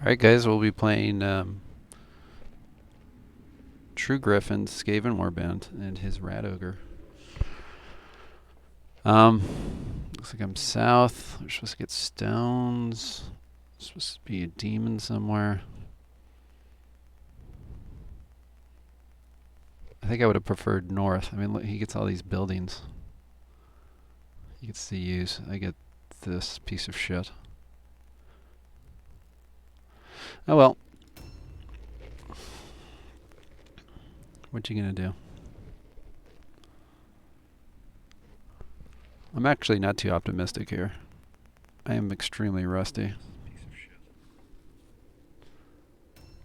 Alright guys, we'll be playing True Griffin, Skaven Warband, and his Rat Ogre. Looks like I'm south. We're supposed to get stones. There's supposed to be a demon somewhere. I think I would have preferred north. I mean, look, he gets all these buildings. He gets to use. I get this piece of shit. Oh well. What you gonna do? I'm actually not too optimistic here. I am extremely rusty.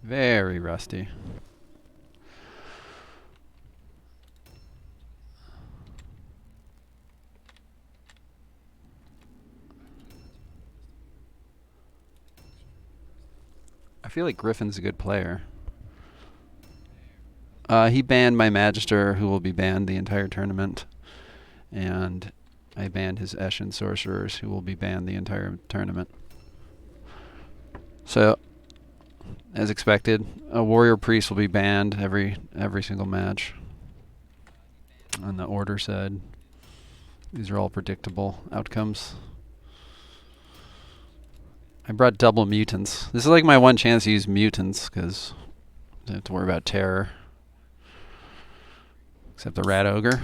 Very rusty. I feel like Griffin's a good player. He banned my Magister, who will be banned the entire tournament. And I banned his Eshin Sorcerers, who will be banned the entire tournament. So, as expected, a Warrior Priest will be banned every single match. On the Order side, these are all predictable outcomes. I brought double mutants. This is like my one chance to use mutants, because I don't have to worry about terror. Except the Rat Ogre.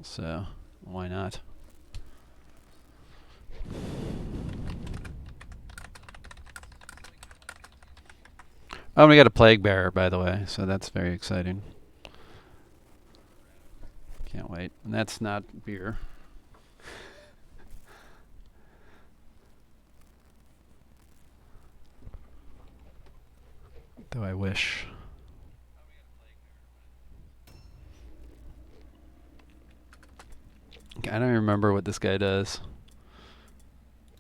So, why not? Oh, and we got a Plague Bearer, by the way, so that's very exciting. Can't wait. And that's not beer. Though I wish. I don't even remember what this guy does.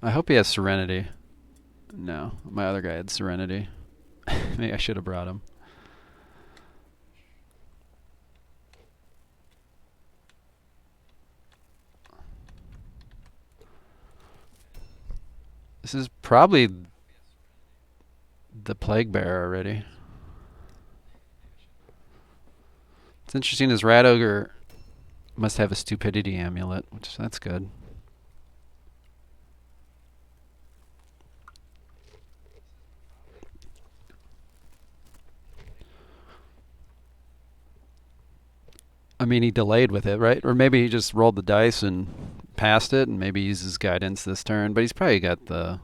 I hope he has Serenity. No, my other guy had Serenity. Maybe I should have brought him. This is probably the Plague Bearer already. It's interesting, his Rat Ogre must have a Stupidity Amulet, which that's good. I mean, he delayed with it, right? Or maybe he just rolled the dice and passed it, and maybe uses guidance this turn. But he's probably got the...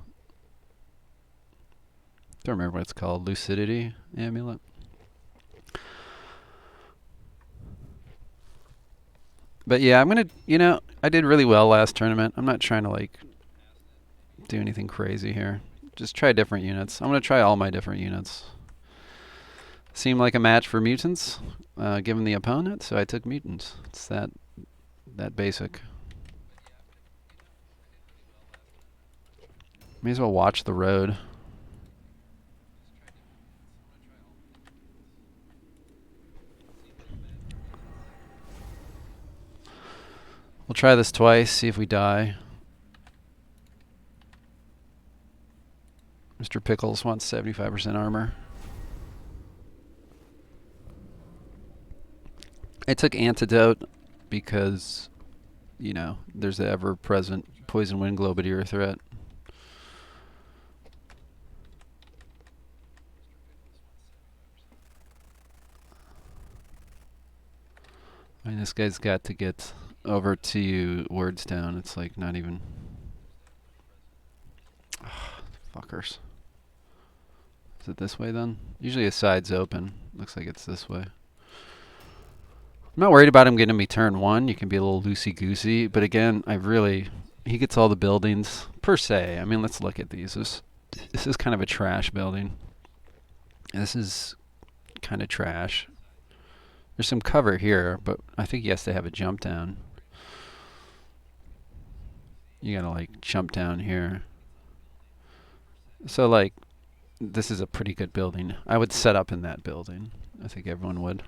don't remember what it's called. Lucidity Amulet. But yeah, I'm going to... You know, I did really well last tournament. I'm not trying to, like, do anything crazy here. Just try different units. I'm going to try all my different units. Seemed like a match for mutants, given the opponent, so I took mutants. It's that basic. May as well watch the road. We'll try this twice, see if we die. Mr. Pickles wants 75% armor. I took Antidote because, you know, there's the ever-present Poison Wind Globadier threat. I mean, this guy's got to get over to Wordstone. It's like not even... Ugh, fuckers. Is it this way then? Usually his side's open. Looks like it's this way. I'm not worried about him getting me turn one. You can be a little loosey-goosey. But again, he gets all the buildings, per se. I mean, let's look at these. This is kind of a trash building. This is kind of trash. There's some cover here, but I think he has to have a jump down. You gotta, like, jump down here. So, like, this is a pretty good building. I would set up in that building. I think everyone would.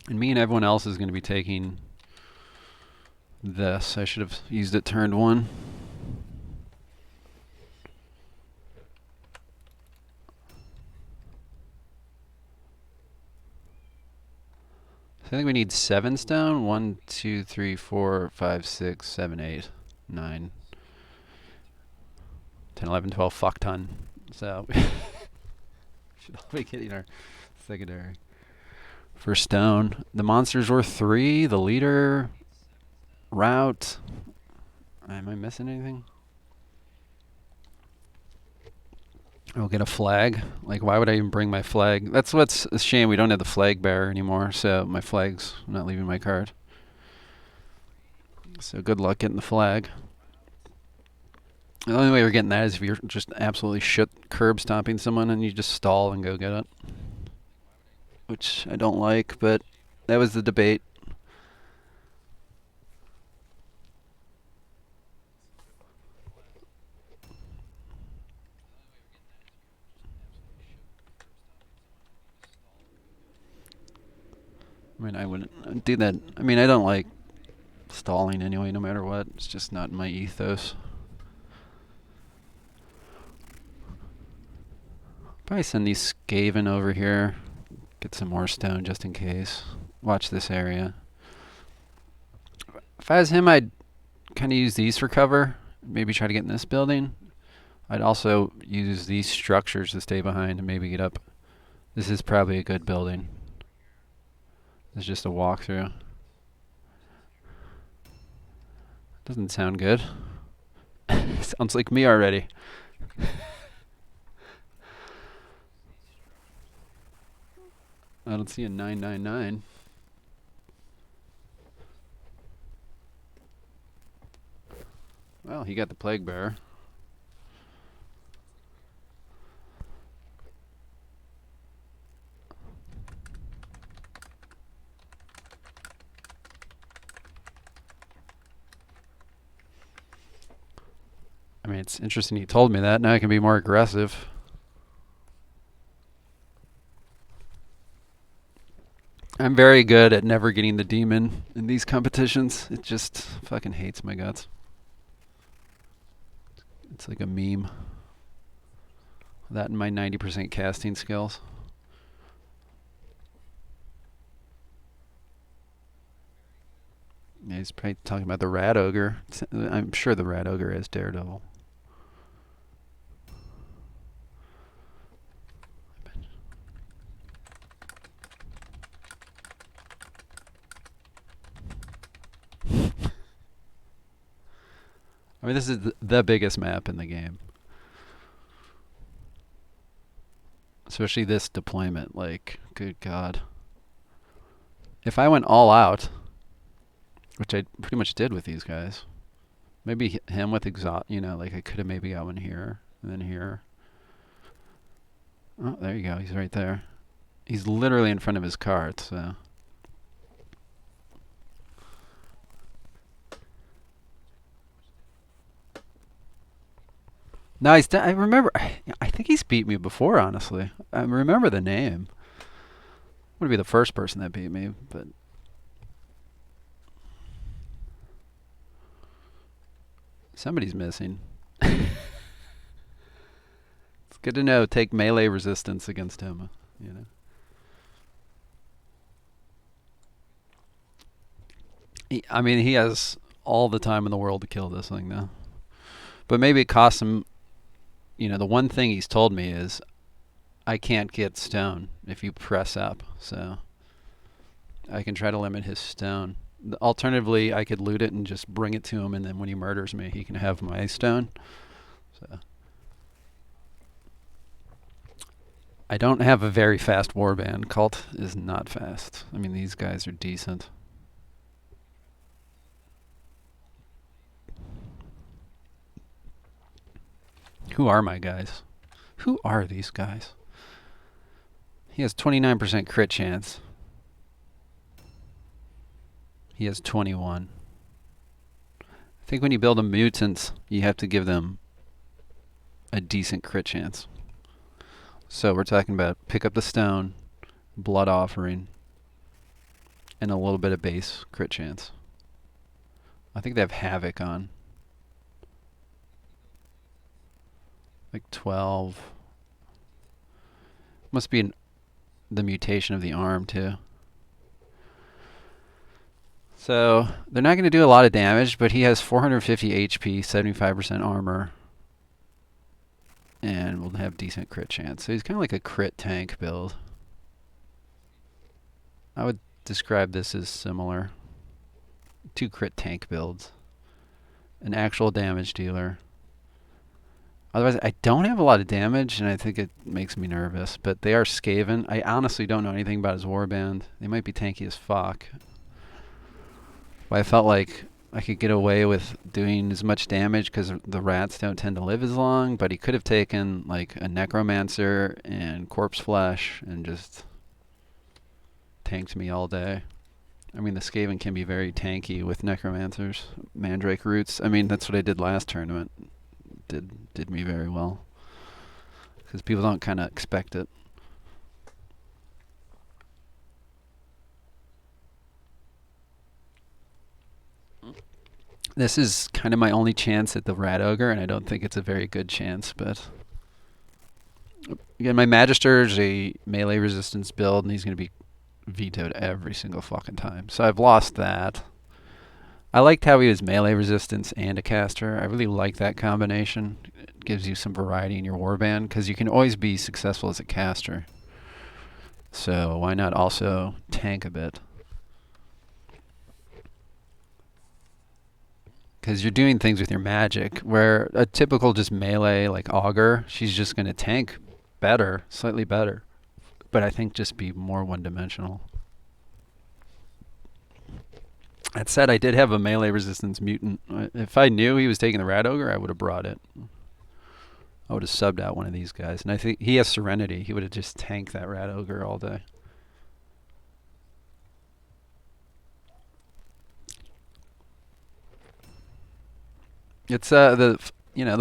And me and everyone else is going to be taking this. I should have used it turned 1. So I think we need 7 stone. 1, 2, 3, 4, 5, 6, 7, 8, 9, 10, 11, 12, fuck ton. So we should all be getting our secondary for stone. The monsters were 3. The leader, route. Am I missing anything? I'll get a flag. Like, why would I even bring my flag? That's what's a shame. We don't have the flag bearer anymore, so my flag's not leaving my card. So good luck getting the flag. The only way you're getting that is if you're just absolutely shit curb stomping someone and you just stall and go get it. Which I don't like, but that was the debate. I mean, I wouldn't do that. I mean, I don't like stalling anyway, no matter what. It's just not my ethos. Probably send these Skaven over here. Get some more stone just in case. Watch this area. If I was him, I'd kind of use these for cover. Maybe try to get in this building. I'd also use these structures to stay behind and maybe get up. This is probably a good building. It's just a walkthrough. Doesn't sound good. Sounds like me already. I don't see a 999. Well, he got the plague bearer. I mean, it's interesting he told me that. Now I can be more aggressive. I'm very good at never getting the demon in these competitions. It just fucking hates my guts. It's like a meme. That and my 90% casting skills. Yeah, he's probably talking about the rat ogre. I'm sure the rat ogre has Daredevil. I mean, this is the biggest map in the game. Especially this deployment. Like, good God. If I went all out, which I pretty much did with these guys, maybe him with exhaust, you know, like I could have maybe got one here and then here. Oh, there you go. He's right there. He's literally in front of his cart, so. No, I remember. I think he's beat me before, honestly. I remember the name. Would be the first person that beat me, but. Somebody's missing. It's good to know. Take melee resistance against him, you know. I mean, he has all the time in the world to kill this thing now. But maybe it costs him. You know, the one thing he's told me is I can't get stone if you press up, so I can try to limit his stone. Alternatively, I could loot it and just bring it to him, and then when he murders me, he can have my stone. So I don't have a very fast warband. Cult is not fast. I mean, these guys are decent. Who are my guys? Who are these guys? He has 29% crit chance. He has 21. I think when you build a mutant, you have to give them a decent crit chance. So we're talking about pick up the stone, blood offering. and a little bit of base crit chance. I think they have Havoc on. Like 12. Must be the mutation of the arm too. So they're not going to do a lot of damage, but he has 450 HP, 75% armor, and will have decent crit chance. So he's kind of like a crit tank build. I would describe this as similar. 2 crit tank builds. An actual damage dealer. Otherwise, I don't have a lot of damage, and I think it makes me nervous. But they are Skaven. I honestly don't know anything about his warband. They might be tanky as fuck. But I felt like I could get away with doing as much damage because the rats don't tend to live as long. But he could have taken like a Necromancer and Corpse Flesh and just tanked me all day. I mean, the Skaven can be very tanky with Necromancers, Mandrake Roots. I mean, that's what I did last tournament. Did me very well because people don't kind of expect it. This is kind of my only chance at the Rat Ogre, and I don't think it's a very good chance, but again, my Magister is a melee resistance build, and he's going to be vetoed every single fucking time. So I've lost that. I liked how he was melee resistance and a caster. I really like that combination. It gives you some variety in your warband, because you can always be successful as a caster. So why not also tank a bit? Because you're doing things with your magic, where a typical just melee like Augur, she's just going to tank better, slightly better. But I think just be more one-dimensional. That said, I did have a melee resistance mutant. If I knew he was taking the Rat Ogre, I would have brought it. I would have subbed out one of these guys. And I think he has Serenity. He would have just tanked that Rat Ogre all day. It's the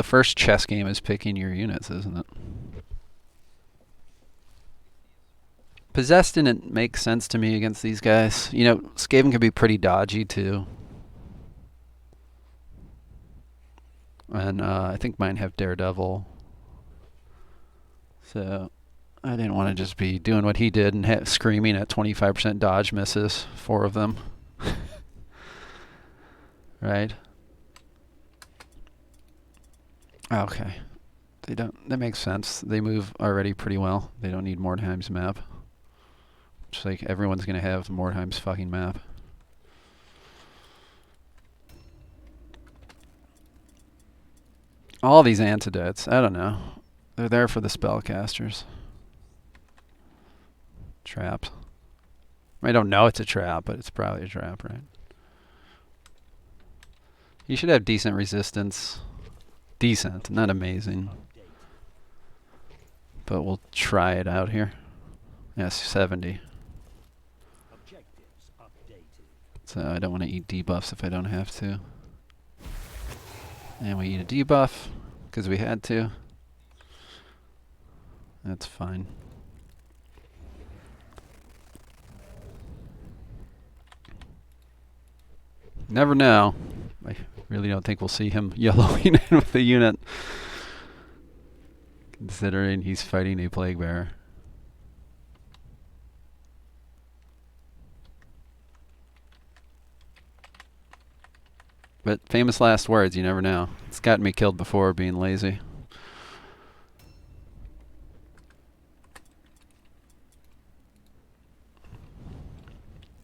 first chess game is picking your units, isn't it? Possessed didn't make sense to me against these guys. You know, Skaven can be pretty dodgy too. And I think mine have Daredevil. So I didn't want to just be doing what he did and screaming at 25% dodge misses, 4 of them. Right? Okay. That makes sense. They move already pretty well. They don't need Mordheim's map. Just like everyone's going to have Mordheim's fucking map. All these antidotes, I don't know. They're there for the spellcasters. Traps. I don't know it's a trap, but it's probably a trap, right? You should have decent resistance. Decent, not amazing. But we'll try it out here. Yes, 70. So I don't want to eat debuffs if I don't have to. And we eat a debuff because we had to. That's fine. Never know. I really don't think we'll see him yellowing in with the unit, considering he's fighting a Plague Bearer. But famous last words, you never know. It's gotten me killed before being lazy.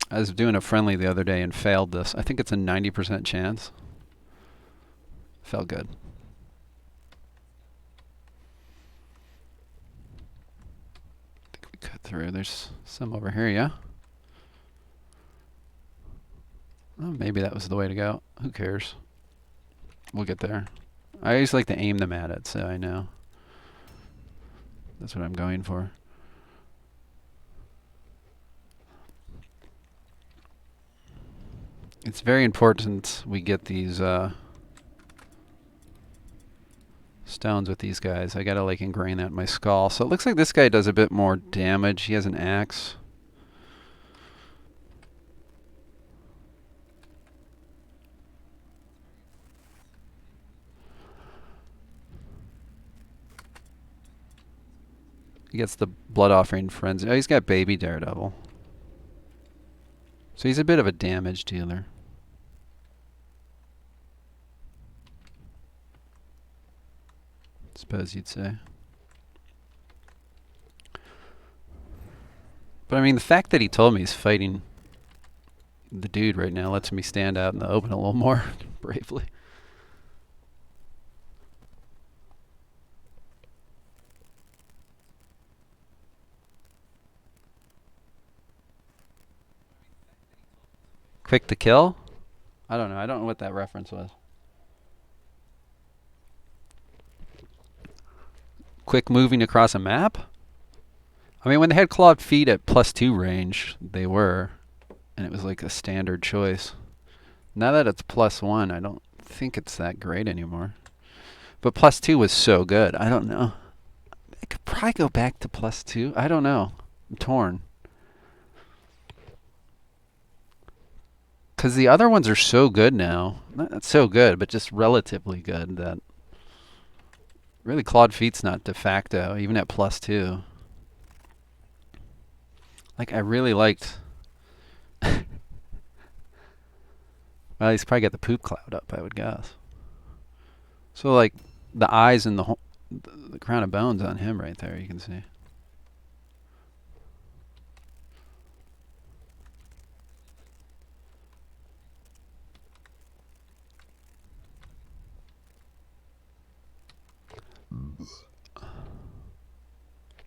I was doing a friendly the other day and failed this. I think it's a 90% chance. Felt good. I think we cut through. There's some over here, yeah? Well, maybe that was the way to go. Who cares? We'll get there. I always like to aim them at it, so I know. That's what I'm going for. It's very important we get these stones with these guys. I gotta like ingrain that in my skull. So it looks like this guy does a bit more damage. He has an axe. He gets the Blood Offering Frenzy. Oh, he's got Baby Daredevil. So he's a bit of a damage dealer. Suppose you'd say. But I mean, the fact that he told me he's fighting the dude right now lets me stand out in the open a little more bravely. Quick to kill? I don't know. I don't know what that reference was. Quick moving across a map? I mean, when they had clawed feet at +2 range, they were. And it was like a standard choice. Now that it's +1, I don't think it's that great anymore. But +2 was so good. I don't know. I could probably go back to +2. I don't know. I'm torn. Because the other ones are so good now. Not so good, but just relatively good that really clawed feet's not de facto, even at +2. Like, I really liked... Well, he's probably got the poop cloud up, I would guess. So, like, the eyes and the crown of bones on him right there, you can see.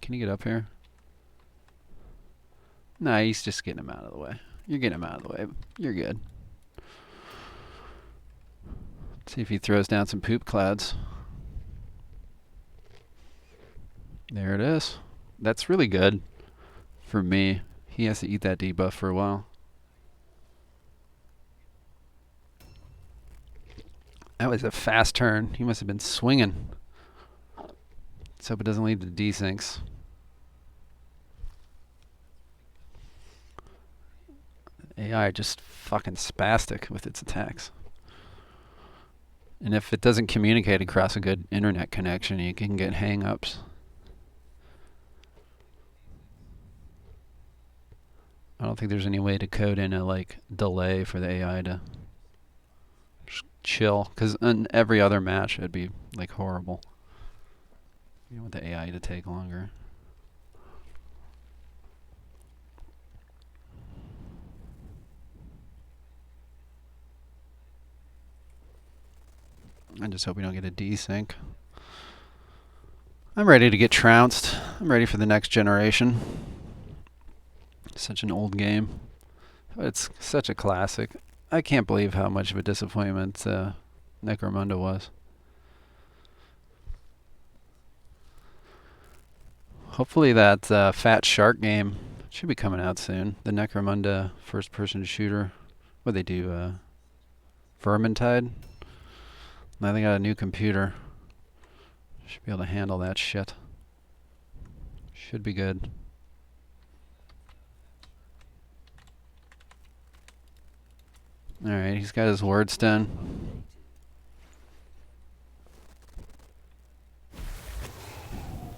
Can you get up here? Nah, he's just getting him out of the way. You're getting him out of the way. You're good. Let's see if he throws down some poop clouds. There it is. That's really good for me. He has to eat that debuff for a while. That was a fast turn. He must have been swinging. Let's hope it doesn't lead to desyncs. AI just fucking spastic with its attacks. And if it doesn't communicate across a good internet connection, you can get hang-ups. I don't think there's any way to code in a like delay for the AI to just chill, because in every other match it'd be like horrible. You want the AI to take longer. I just hope we don't get a desync. I'm ready to get trounced. I'm ready for the next generation. Such an old game. But it's such a classic. I can't believe how much of a disappointment Necromunda was. Hopefully that Fat Shark game should be coming out soon. The Necromunda first-person shooter. What they do? Vermintide? Now they got a new computer. Should be able to handle that shit. Should be good. Alright, he's got his words done.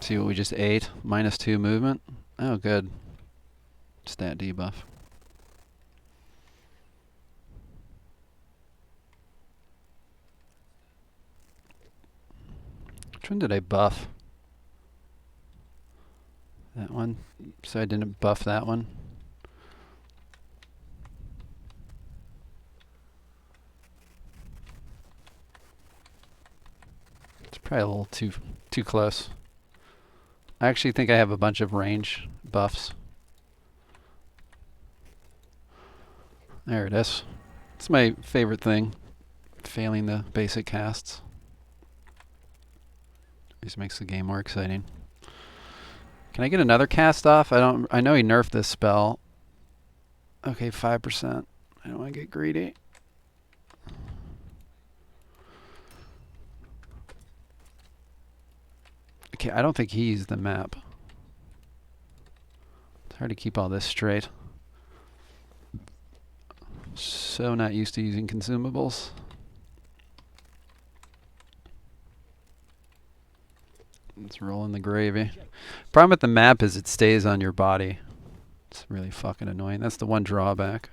See what we just ate? -2 movement. Oh, good. Stat debuff. Which one did I buff? That one. So I didn't buff that one. It's probably a little too close. I actually think I have a bunch of range buffs. There it is. It's my favorite thing. Failing the basic casts. Just makes the game more exciting. Can I get another cast off? I know he nerfed this spell. Okay, 5%. I don't want to get greedy. Okay, I don't think he used the map. It's hard to keep all this straight. So not used to using consumables. It's rolling the gravy. Problem with the map is it stays on your body. It's really fucking annoying. That's the one drawback.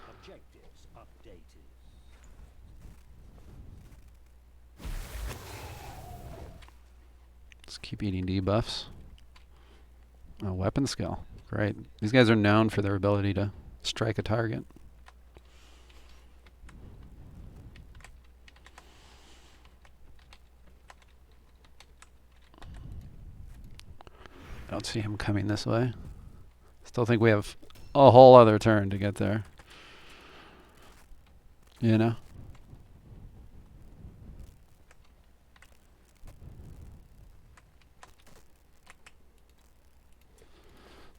Objectives updated. Let's keep eating debuffs. Oh, weapon skill. Great. These guys are known for their ability to strike a target. I don't see him coming this way. Still think we have a whole other turn to get there. You know?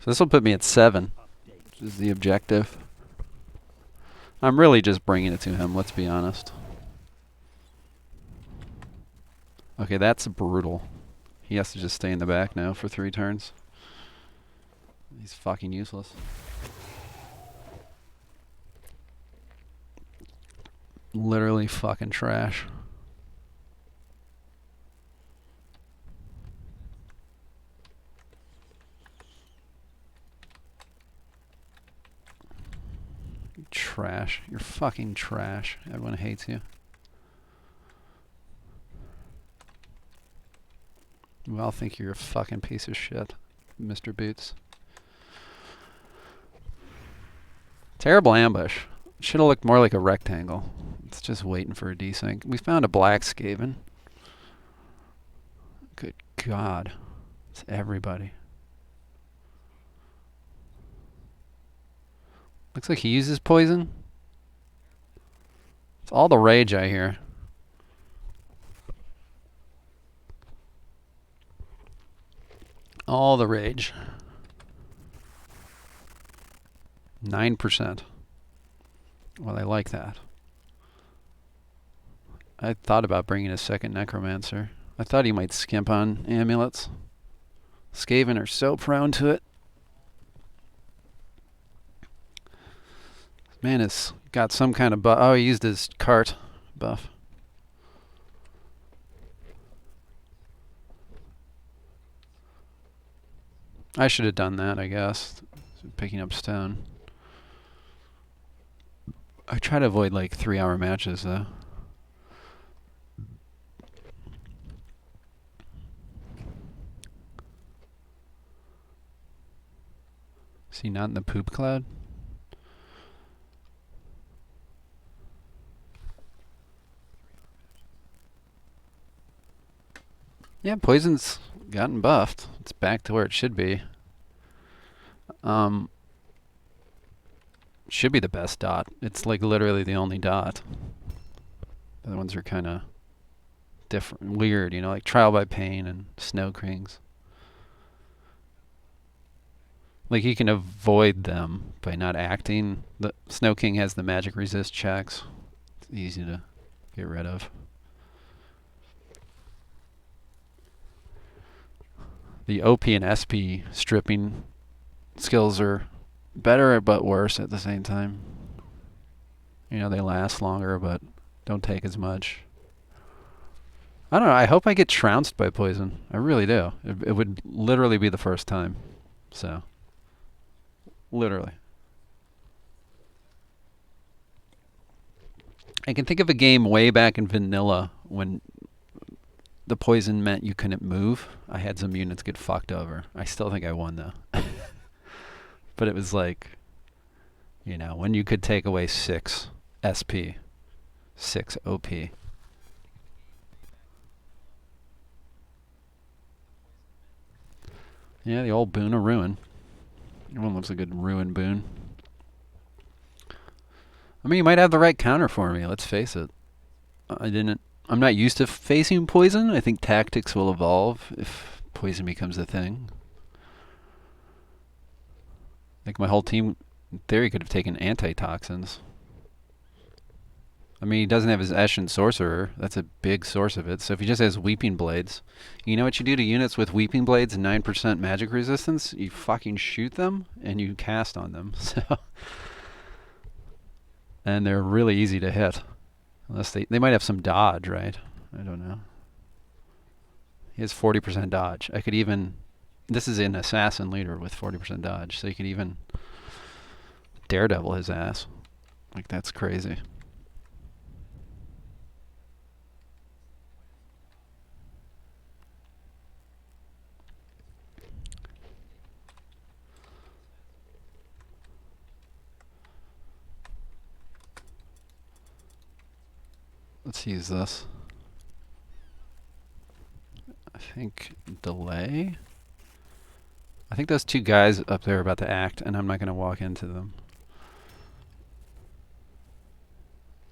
So this will put me at 7, which is the objective. I'm really just bringing it to him, let's be honest. Okay, that's brutal. He has to just stay in the back now for 3 turns. He's fucking useless. Literally fucking trash. Trash. You're fucking trash. Everyone hates you. We all think you're a fucking piece of shit, Mr. Boots. Terrible ambush. Should have looked more like a rectangle. It's just waiting for a desync. We found a black Skaven. Good God. It's everybody. Looks like he uses poison. It's all the rage I hear. All the rage. 9%. Well, I like that. I thought about bringing a second necromancer. I thought he might skimp on amulets. Skaven are so prone to it. Man has got some kind of buff. Oh, he used his cart buff. I should have done that, I guess. Picking up stone. I try to avoid like 3-hour matches though. Is he not in the poop cloud? Yeah, poison's gotten buffed. It's back to where it should be. Should be the best dot. It's like literally the only dot. The other ones are kind of different, weird, you know, like Trial by Pain and Snow Krings. Like you can avoid them by not acting. The Snow King has the magic resist checks. It's easy to get rid of. The OP and SP stripping skills are better but worse at the same time. You know, they last longer but don't take as much. I don't know, I hope I get trounced by poison. I really do. It would literally be the first time. So, literally. I can think of a game way back in vanilla when the poison meant you couldn't move. I had some units get fucked over. I still think I won though. But it was like, you know, when you could take away 6 SP, 6 OP. Yeah, the old boon of ruin. Everyone loves a good ruin boon. I mean, you might have the right counter for me, let's face it. I'm not used to facing poison. I think tactics will evolve if poison becomes a thing. Like my whole team, in theory, could have taken antitoxins. I mean, he doesn't have his Eshin Sorcerer. That's a big source of it. So if he just has Weeping Blades, you know what you do to units with Weeping Blades and 9% magic resistance? You fucking shoot them and you cast on them. So, and they're really easy to hit. Unless they might have some dodge, right? I don't know. He has 40% dodge. I could even... This is an assassin leader with 40% dodge, so you could even daredevil his ass. Like, that's crazy. Let's use this. I think delay. I think those two guys up there are about to act, and I'm not going to walk into them.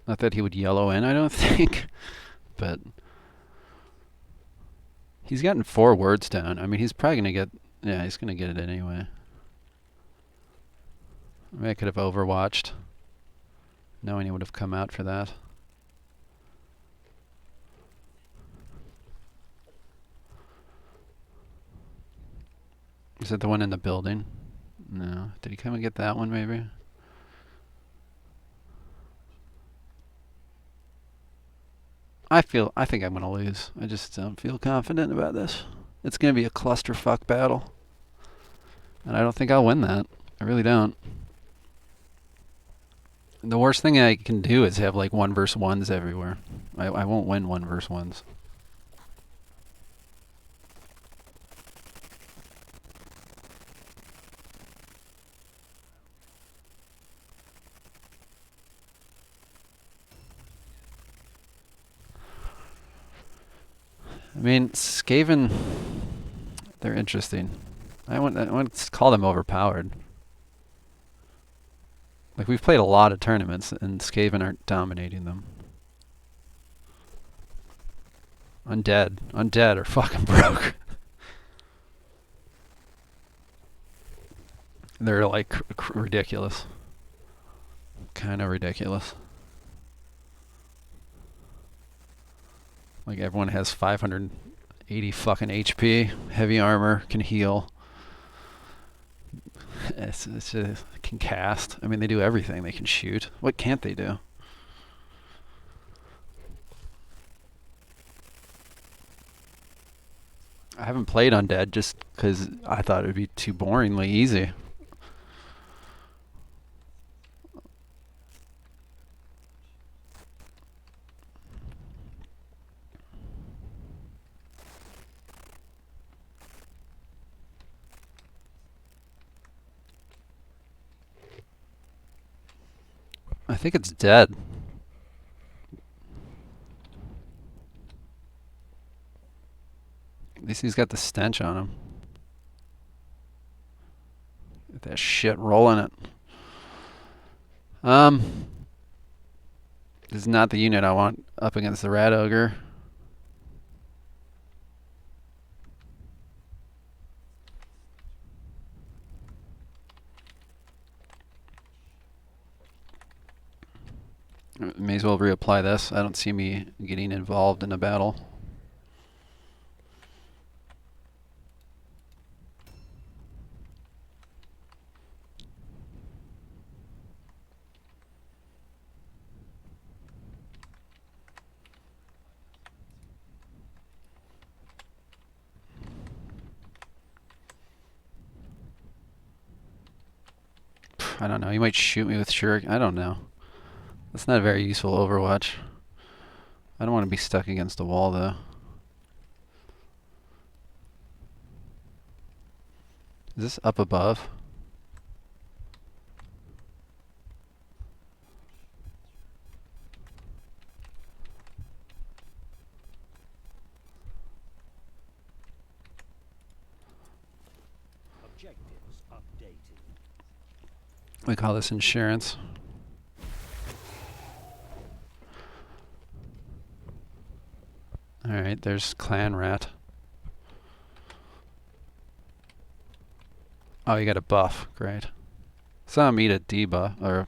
Not that he would yellow in, I don't think, but he's gotten 4 words down. I mean, he's probably going to get... Yeah, he's going to get it anyway. Maybe I could have overwatched, knowing he would have come out for that. Is that the one in the building? No. Did he come and get that one, maybe? I think I'm going to lose. I just don't feel confident about this. It's going to be a clusterfuck battle. And I don't think I'll win that. I really don't. The worst thing I can do is have like 1 versus 1s everywhere. I won't win 1 versus 1s. I mean, Skaven, they're interesting. I want to call them overpowered. Like, we've played a lot of tournaments, and Skaven aren't dominating them. Undead are fucking broke. They're like ridiculous. Kind of ridiculous. Like, everyone has 580 fucking HP, heavy armor, can heal. It's can cast. I mean, they do everything. They can shoot. What can't they do? I haven't played Undead just because I thought it would be too boringly easy. I think it's dead. At least he's got the stench on him. Get that shit rolling it. This is not the unit I want up against the Rat Ogre. May as well reapply this. I don't see me getting involved in a battle. I don't know. He might shoot me with Shuriken. I don't know. That's not a very useful Overwatch. I don't want to be stuck against a wall, though. Is this up above? Objectives updated. We call this insurance. Alright, there's Clan Rat. Oh, you got a buff. Great. Saw him eat a debuff, or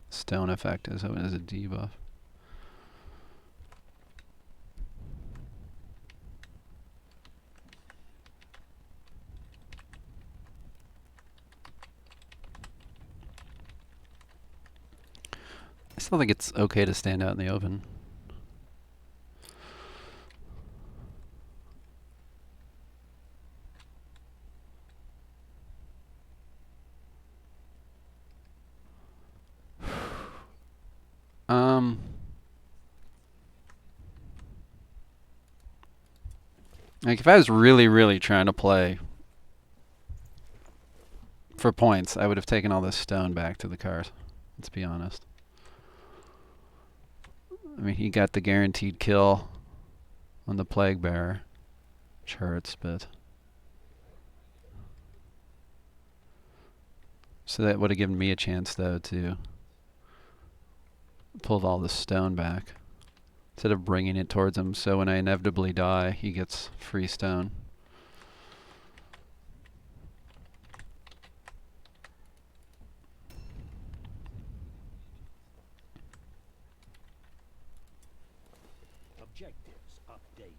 stone effect is a debuff. I still think it's okay to stand out in the open. Like, if I was really, really trying to play for points, I would have taken all this stone back to the cars. Let's be honest. I mean, he got the guaranteed kill on the Plague Bearer, which hurts, but... So that would have given me a chance, though, to pull all the stone back instead of bringing it towards him. So when I inevitably die, he gets free stone. Objectives updated.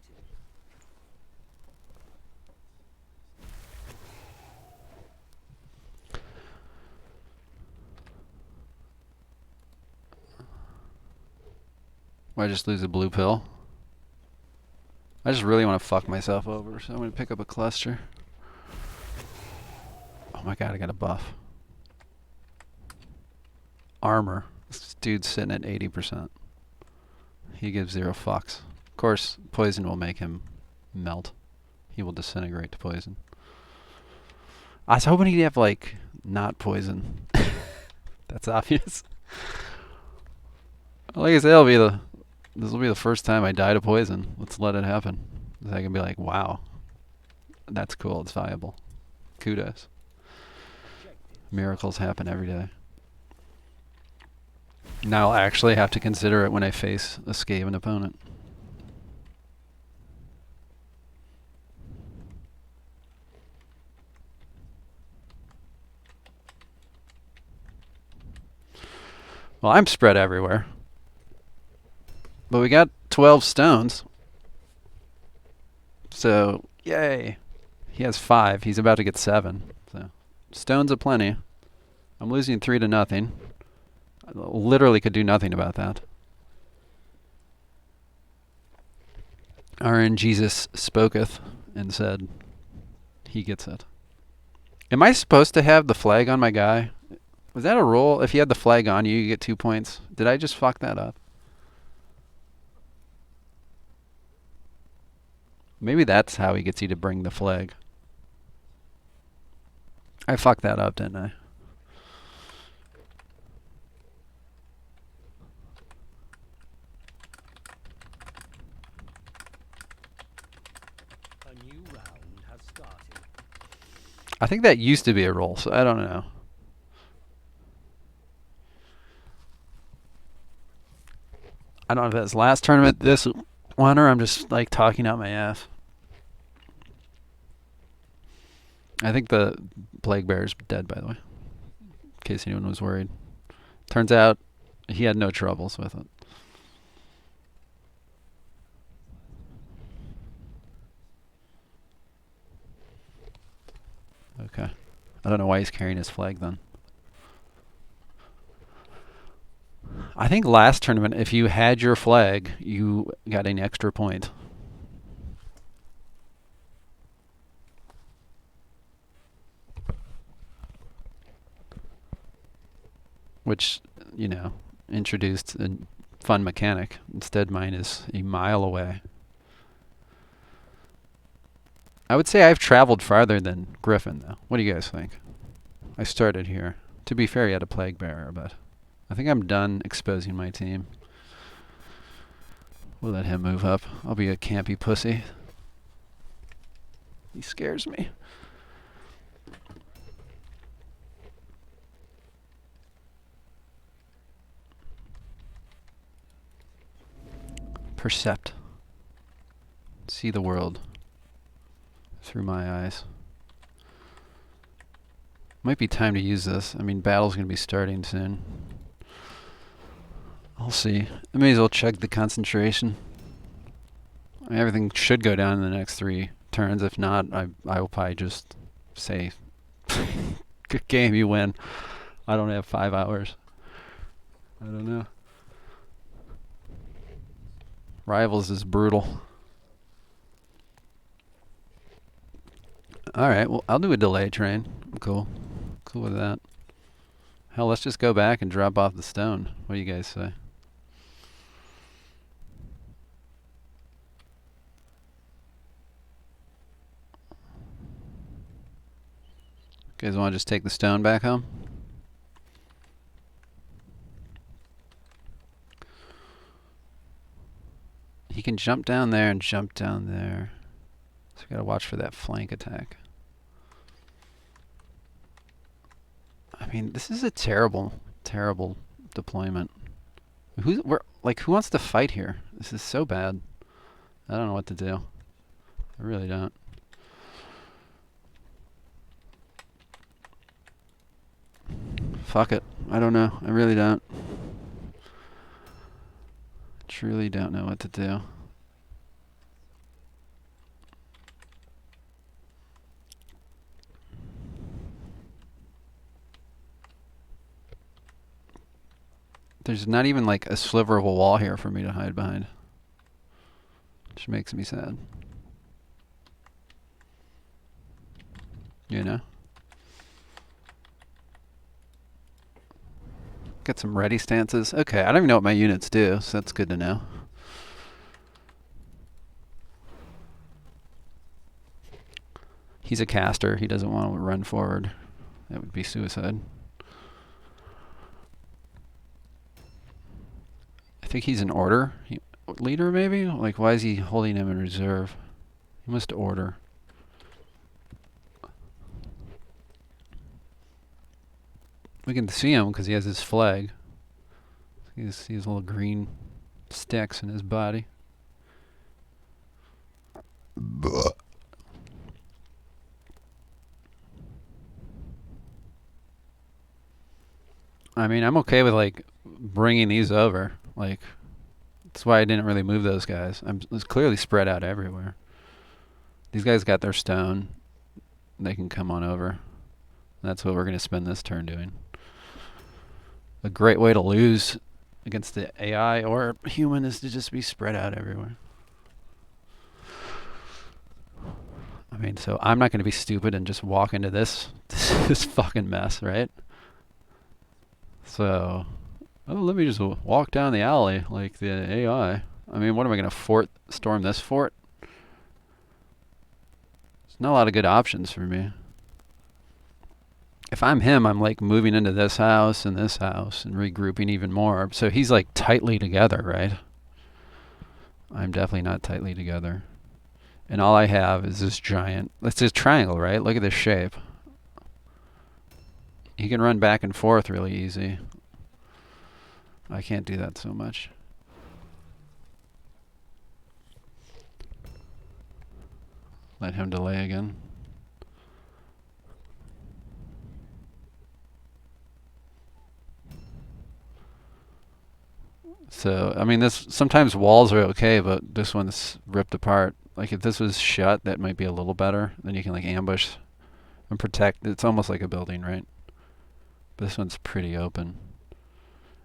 Why just lose a blue pill? I just really want to fuck myself over, so I'm going to pick up a cluster. Oh my god, I got a buff. Armor. This dude's sitting at 80%. He gives 0 fucks. Of course, poison will make him melt. He will disintegrate to poison. I was hoping he'd have, like, not poison. That's obvious. Like I said, this will be the first time I die to poison. Let's let it happen. So I can be like, wow, that's cool. It's viable. Kudos. Miracles happen every day. Now I'll actually have to consider it when I face a Skaven opponent. Well, I'm spread everywhere. But we got 12 stones. So, yay. He has 5. He's about to get 7. So, stones aplenty. I'm losing 3 to nothing. I literally could do nothing about that. RN Jesus spoketh and said he gets it. Am I supposed to have the flag on my guy? Was that a rule? If you had the flag on you, you get 2 points. Did I just fuck that up? Maybe that's how he gets you to bring the flag. I fucked that up, didn't I? A new round has started. I think that used to be a rule, so I don't know. I don't know if that's last tournament, this one, or I'm just like talking out my ass. I think the Plague Bear's dead, by the way, in case anyone was worried. Turns out he had no troubles with it. Okay. I don't know why he's carrying his flag then. I think last tournament, if you had your flag, you got an extra point. Which, you know, introduced a fun mechanic. Instead, mine is a mile away. I would say I've traveled farther than Griffin, though. What do you guys think? I started here. To be fair, he had a Plague Bearer, but I think I'm done exposing my team. We'll let him move up. I'll be a campy pussy. He scares me. Percept. See the world through my eyes. Might be time to use this. I mean, battle's going to be starting soon. I'll see. I may as well check the concentration. I mean, everything should go down in the next 3 turns. If not, I will probably just say, good game, you win. I don't have 5 hours. I don't know. Rivals is brutal. Alright, well, I'll do a delay train. I'm cool. Cool with that. Hell, let's just go back and drop off the stone. What do you guys say? Guys want to just take the stone back home? He can jump down there and jump down there. So we gotta watch for that flank attack. I mean, this is a terrible, terrible deployment. Who wants to fight here? This is so bad. I don't know what to do. I really don't. Fuck it. I don't know. I really don't. Truly don't know what to do. There's not even like a sliver of a wall here for me to hide behind. Which makes me sad. You know? Get some ready stances. Okay, I don't even know what my units do, so that's good to know. He's a caster. He doesn't want to run forward. That would be suicide. I think he's an order leader, maybe? Like, why is he holding him in reserve? He must order. We can see him because he has his flag. He has little green sticks in his body. I mean, I'm okay with like bringing these over. Like, that's why I didn't really move those guys. It's clearly spread out everywhere. These guys got their stone. They can come on over. That's what we're going to spend this turn doing. A great way to lose against the AI or human is to just be spread out everywhere. I mean, so I'm not going to be stupid and just walk into this this fucking mess, right? So, let me just walk down the alley like the AI. I mean, what am I going to storm this fort? There's not a lot of good options for me. If I'm him, I'm like moving into this house and regrouping even more. So he's like tightly together, right? I'm definitely not tightly together. And all I have is this giant, it's a triangle, right? Look at this shape. He can run back and forth really easy. I can't do that so much. Let him delay again. So, I mean, sometimes walls are okay, but this one's ripped apart. Like, if this was shut, that might be a little better. Then you can, like, ambush and protect. It's almost like a building, right? But this one's pretty open.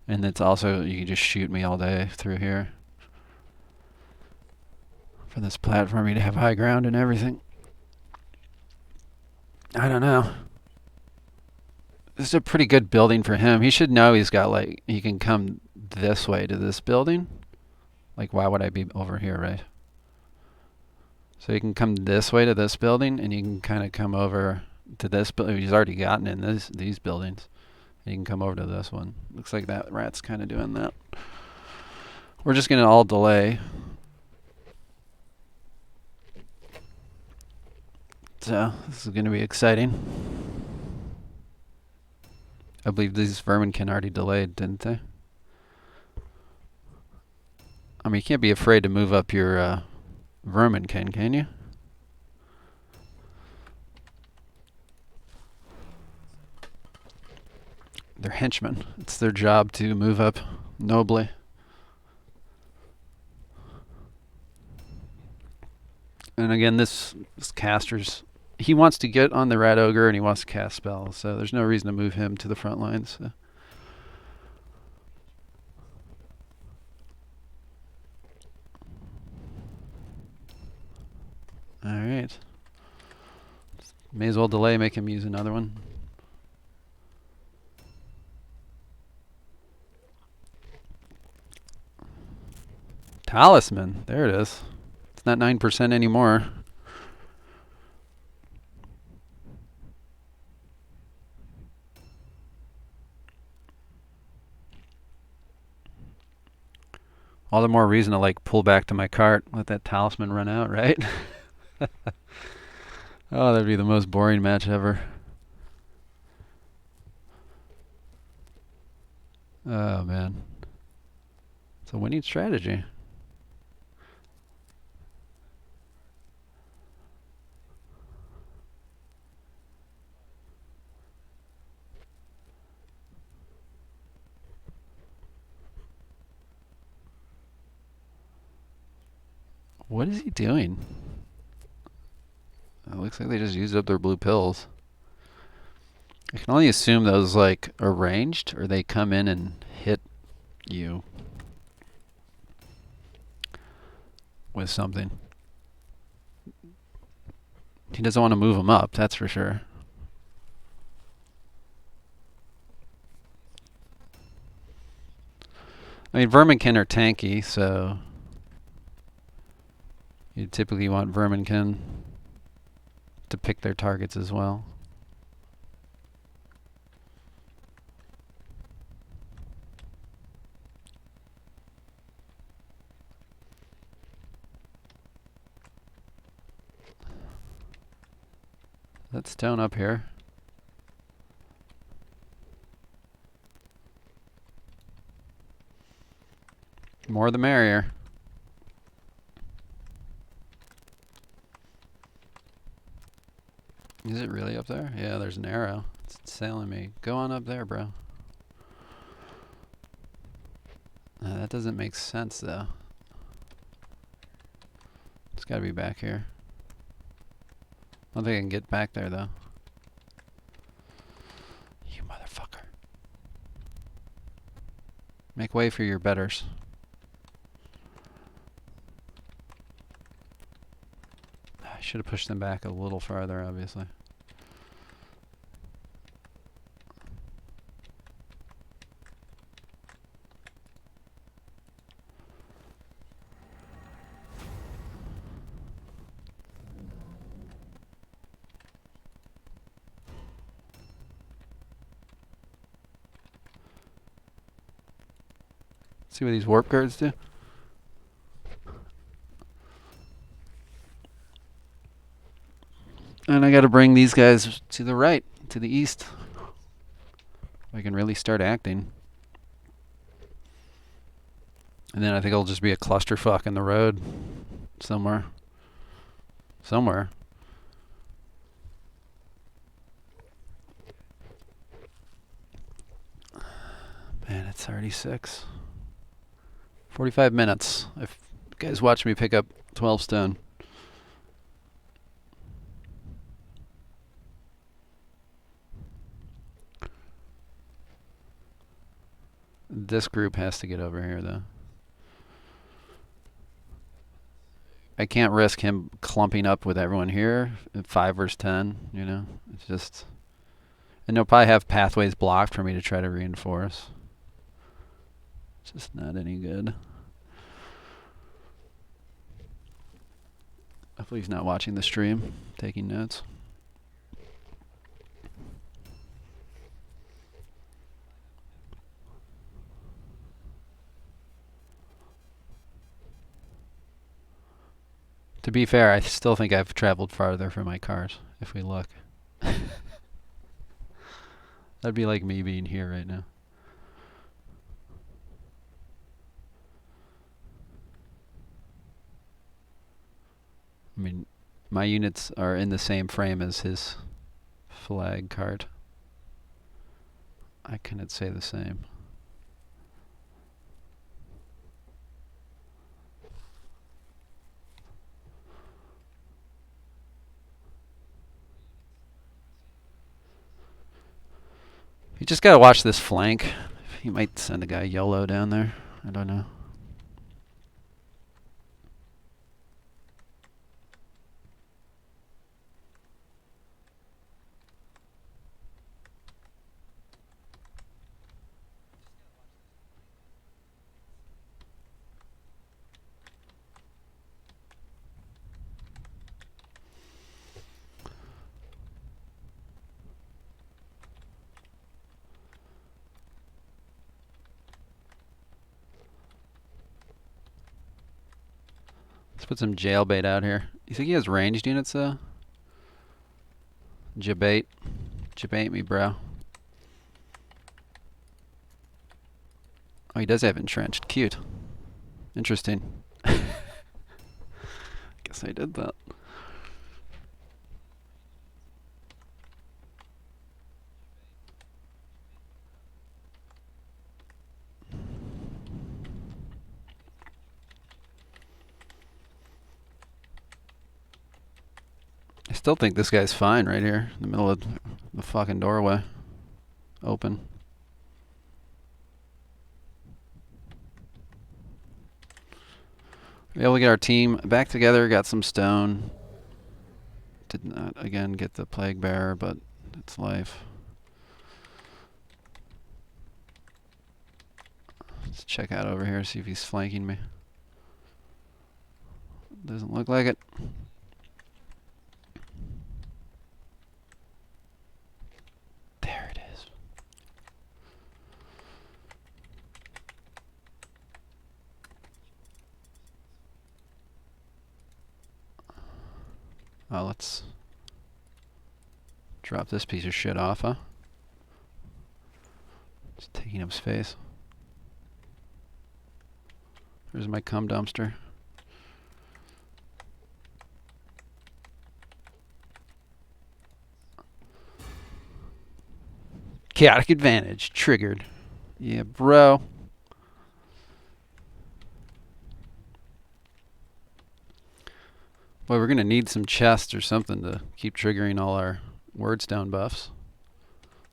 And it's also, you can just shoot me all day through here. For this platform, you'd have high ground and everything. I don't know. This is a pretty good building for him. He should know he's got, like, he can come this way to this building. Like, why would I be over here, right? So you can come this way to this building, and you can kind of come over to this building. He's already gotten in these buildings. And you can come over to this one. Looks like that rat's kind of doing that. We're just going to all delay. So this is going to be exciting. I believe these vermin already delayed, didn't they? I mean, you can't be afraid to move up your vermin, can you? They're henchmen. It's their job to move up nobly. And again, this caster's, he wants to get on the rat ogre and he wants to cast spells, so there's no reason to move him to the front lines. So. Alright. May as well delay, make him use another one. Talisman. There it is. It's not 9% anymore. All the more reason to like pull back to my cart, let that talisman run out, right? Oh, that'd be the most boring match ever. Oh man. It's a winning strategy. What is he doing? It looks like they just used up their blue pills. I can only assume those like are ranged or they come in and hit you with something. He doesn't want to move them up, that's for sure. I mean, Verminkin are tanky, so you typically want Verminkin to pick their targets as well. That stone up here. More the merrier. Is it really up there? Yeah, there's an arrow. It's sailing me. Go on up there, bro. That doesn't make sense, though. It's gotta be back here. I don't think I can get back there, though. You motherfucker. Make way for your betters. I should have pushed them back a little farther, obviously. See what these warp guards do? And I gotta bring these guys to the right, to the east. I can really start acting. And then I think it'll just be a clusterfuck in the road somewhere. Somewhere. Man, it's already 6. 45 minutes. If you guys watch me pick up 12 stone. This group has to get over here, though. I can't risk him clumping up with everyone here at 5 versus 10, you know? It's just... And they'll probably have pathways blocked for me to try to reinforce. It's just not any good. Hopefully he's not watching the stream, taking notes. To be fair, I still think I've traveled farther for my cars, if we look. That'd be like me being here right now. I mean, my units are in the same frame as his flag cart. I couldn't say the same. You just gotta watch this flank. He might send a guy YOLO down there. I don't know. Let's put some jailbait out here. You think he has ranged units though? Jabate. Jabate me, bro. Oh, he does have entrenched. Cute. Interesting. Guess I did that. I still think this guy's fine right here in the middle of the fucking doorway. Open. Be able to get our team back together, got some stone. Did not, again, get the plague bearer, but it's life. Let's check out over here, see if he's flanking me. Doesn't look like it. There it is. Oh, let's drop this piece of shit off, huh? Just taking up space. There's my cum dumpster. Chaotic advantage triggered. Yeah, bro. Boy, we're gonna need some chests or something to keep triggering all our wordstone buffs.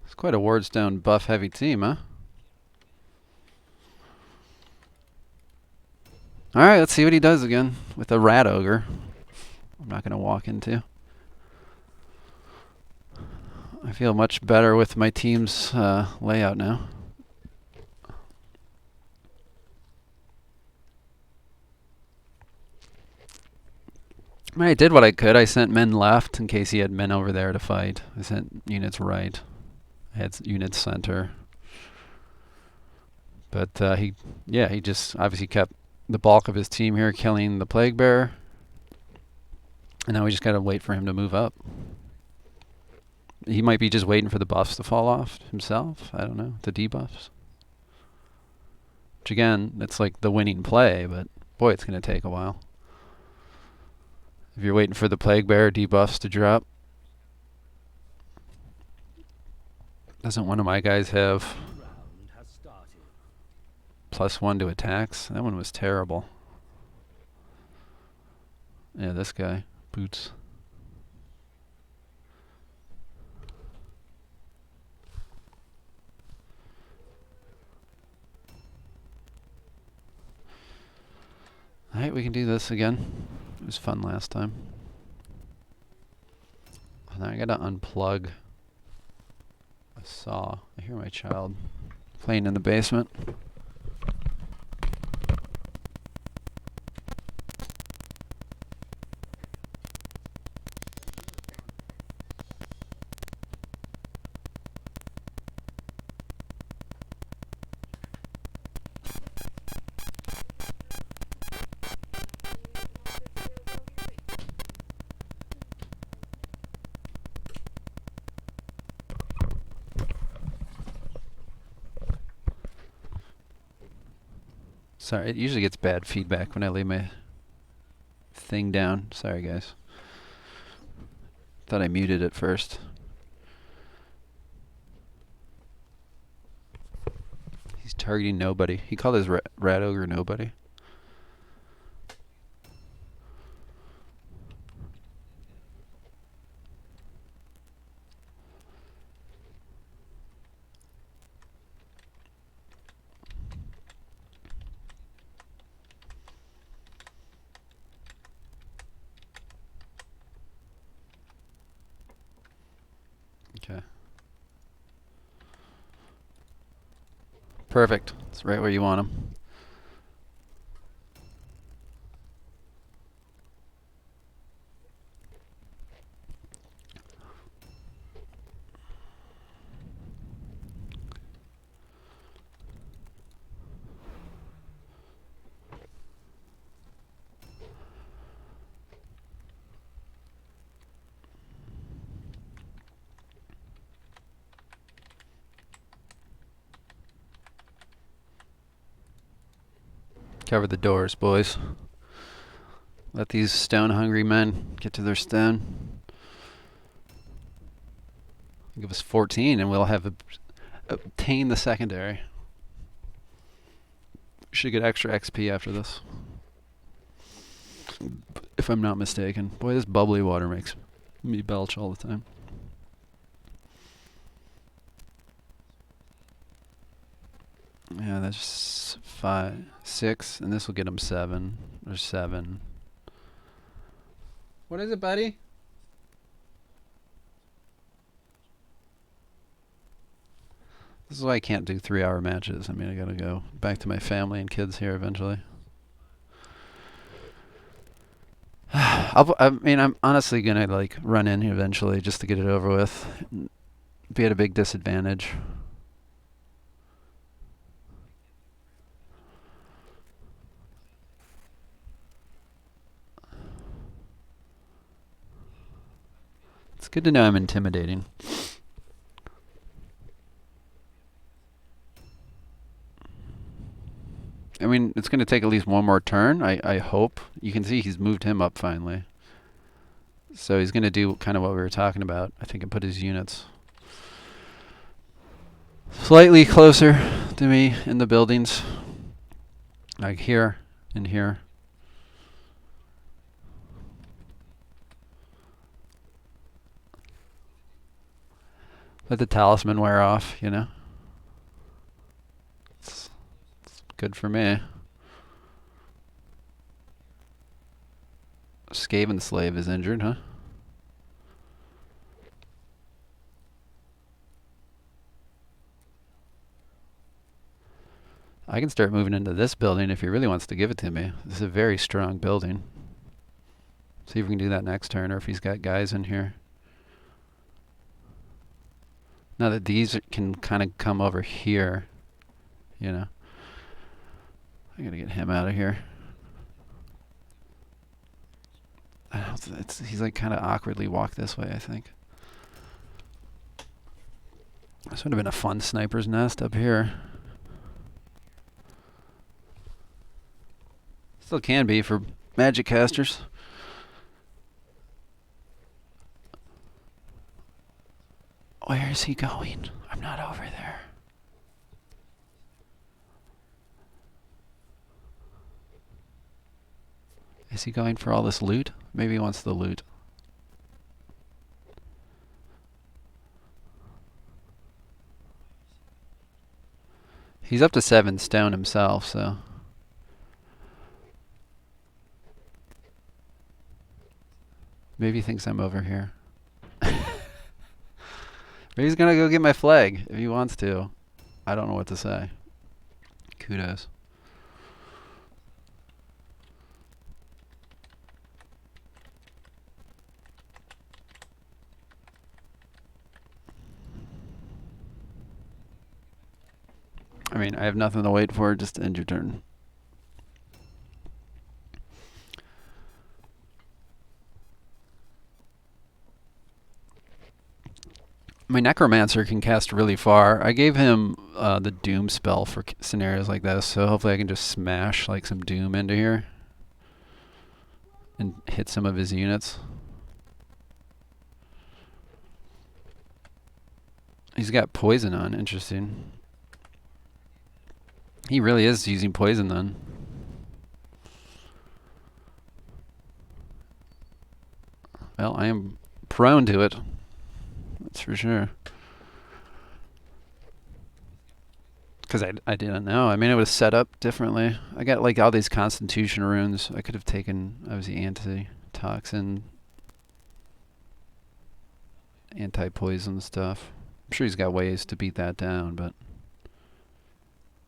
It's quite a wordstone buff heavy team, huh? Alright, let's see what he does again with a rat ogre. I'm not gonna walk into. I feel much better with my team's layout now. I did what I could. I sent men left in case he had men over there to fight. I sent units right. I had units center. But he just obviously kept the bulk of his team here killing the plague bearer. And now we just gotta wait for him to move up. He might be just waiting for the buffs to fall off himself. I don't know. The debuffs. Which again, it's like the winning play, but boy, it's gonna take a while. If you're waiting for the plague bearer debuffs to drop. Doesn't one of my guys have +1 to attacks? That one was terrible. Yeah, this guy. Boots. Alright, we can do this again. It was fun last time. And then I gotta unplug a saw. I hear my child playing in the basement. Sorry, it usually gets bad feedback when I lay my thing down. Sorry, guys. Thought I muted it first. He's targeting nobody. He called his rat ogre nobody. Okay. Perfect. It's right where you want him. Cover the doors, boys. Let these stone-hungry men get to their stone. Give us 14 and we'll have obtained the secondary. Should get extra XP after this. If I'm not mistaken. Boy, this bubbly water makes me belch all the time. Yeah, that's 5, 6, and this will get him 7. There's 7. What is it, buddy? This is why I can't do 3-hour matches. I mean, I gotta go back to my family and kids here eventually. I mean, I'm honestly gonna like run in here eventually just to get it over with. Be at a big disadvantage. It's good to know I'm intimidating. I mean, it's going to take at least one more turn, I hope. You can see he's moved him up finally. So he's going to do kind of what we were talking about, I think, and put his units slightly closer to me in the buildings. Like here and here. Let the talisman wear off, you know? It's good for me. Skaven slave is injured, huh? I can start moving into this building if he really wants to give it to me. This is a very strong building. See if we can do that next turn, or if he's got guys in here. Now that these can kind of come over here, you know. I gotta get him out of here. He's like kind of awkwardly walked this way, I think. This would have been a fun sniper's nest up here. Still can be for magic casters. Where is he going? I'm not over there. Is he going for all this loot? Maybe he wants the loot. He's up to 7 stone himself, so. Maybe he thinks I'm over here. Maybe he's gonna go get my flag if he wants to. I don't know what to say. Kudos. I mean, I have nothing to wait for, just end your turn. My Necromancer can cast really far. I gave him the Doom spell for scenarios like this, so hopefully I can just smash like some Doom into here and hit some of his units. He's got poison on, interesting. He really is using poison then. Well, I am prone to it. That's for sure. Because I didn't know. I mean, it was set up differently. I got like all these Constitution runes. I could have taken, obviously, antitoxin, anti-poison stuff. I'm sure he's got ways to beat that down, but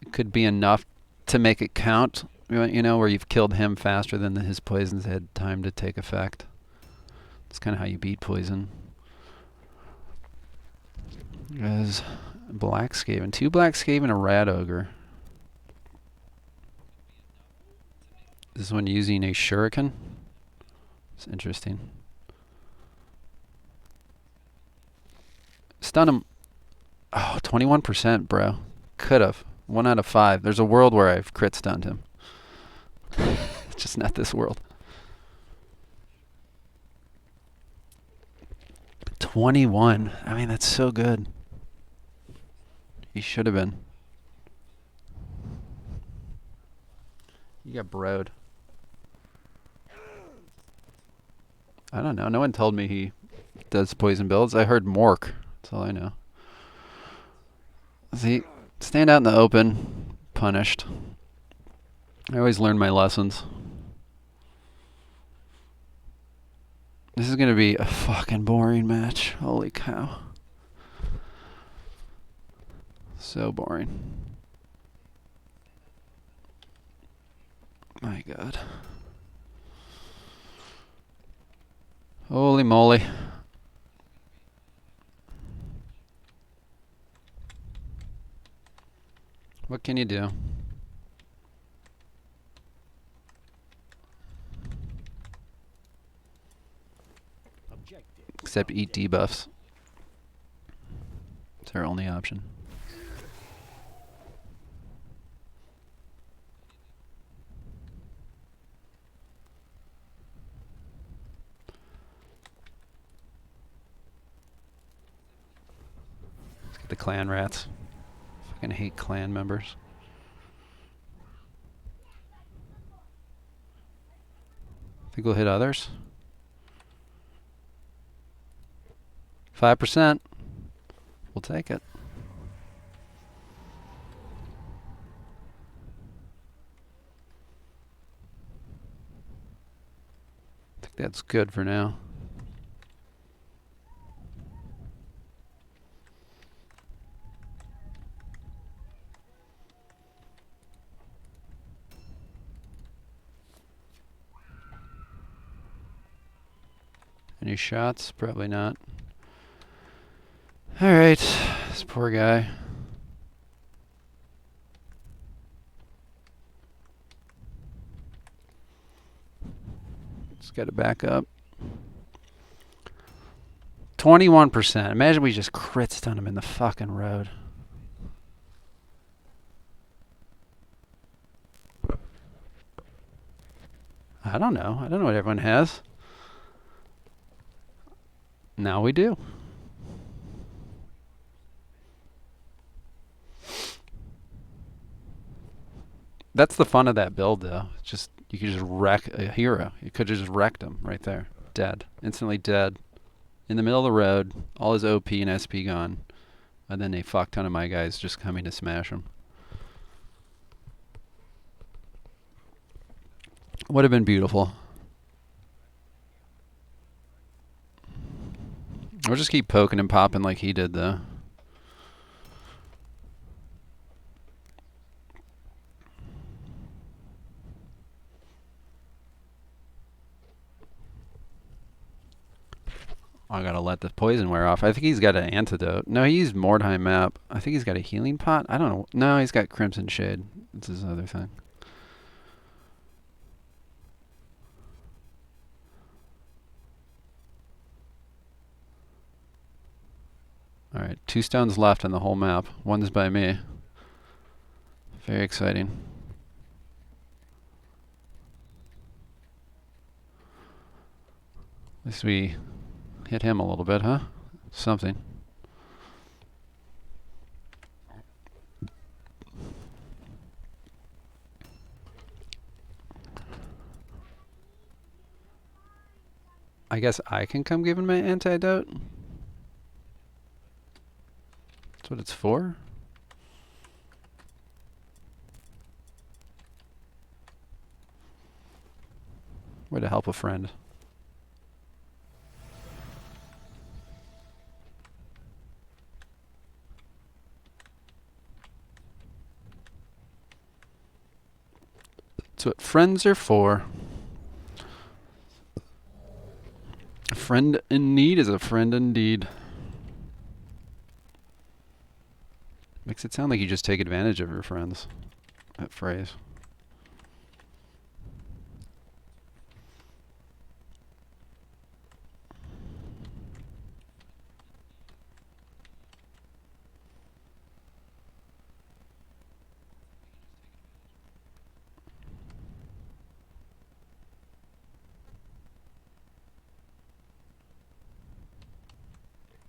it could be enough to make it count, you know, where you've killed him faster than his poisons had time to take effect. That's kind of how you beat poison. There's Black Skaven. 2 Black Skaven, a Rat Ogre. This one using a Shuriken. It's interesting. Stun him. Oh, 21%, bro. Could have. 1 out of 5. There's a world where I've crit stunned him. It's just not this world. 21. I mean, that's so good. He should have been. You got broed. I don't know. No one told me he does poison builds. I heard Mork. That's all I know. See, stand out in the open, punished. I always learn my lessons. This is gonna be a fucking boring match. Holy cow. So boring. My God. Holy moly. What can you do? Objective. Except eat debuffs. It's our only option. Let's get the clan rats. Fucking hate clan members. Think we'll hit others? 5%. We'll take it. I think that's good for now. Any shots? Probably not. Alright, this poor guy. Just got to back up. 21%. Imagine we just crit stun him in the fucking road. I don't know. I don't know what everyone has. Now we do. That's the fun of that build, though. It's just you could just wreck a hero. You could have just wrecked him right there, dead, instantly dead, in the middle of the road. All his OP and SP gone, and then a fuck ton of my guys just coming to smash him. Would have been beautiful. We'll just keep poking and popping like he did, though. I gotta let the poison wear off. I think he's got an antidote. No, he used Mordheim map. I think he's got a healing pot. I don't know. No, he's got Crimson Shade. That's his other thing. Alright, 2 stones left on the whole map. One's by me. Very exciting. At least we hit him a little bit, huh? Something. I guess I can come give him my antidote? That's what it's for? Way to help a friend. That's what friends are for. A friend in need is a friend indeed. Makes it sound like you just take advantage of your friends. That phrase.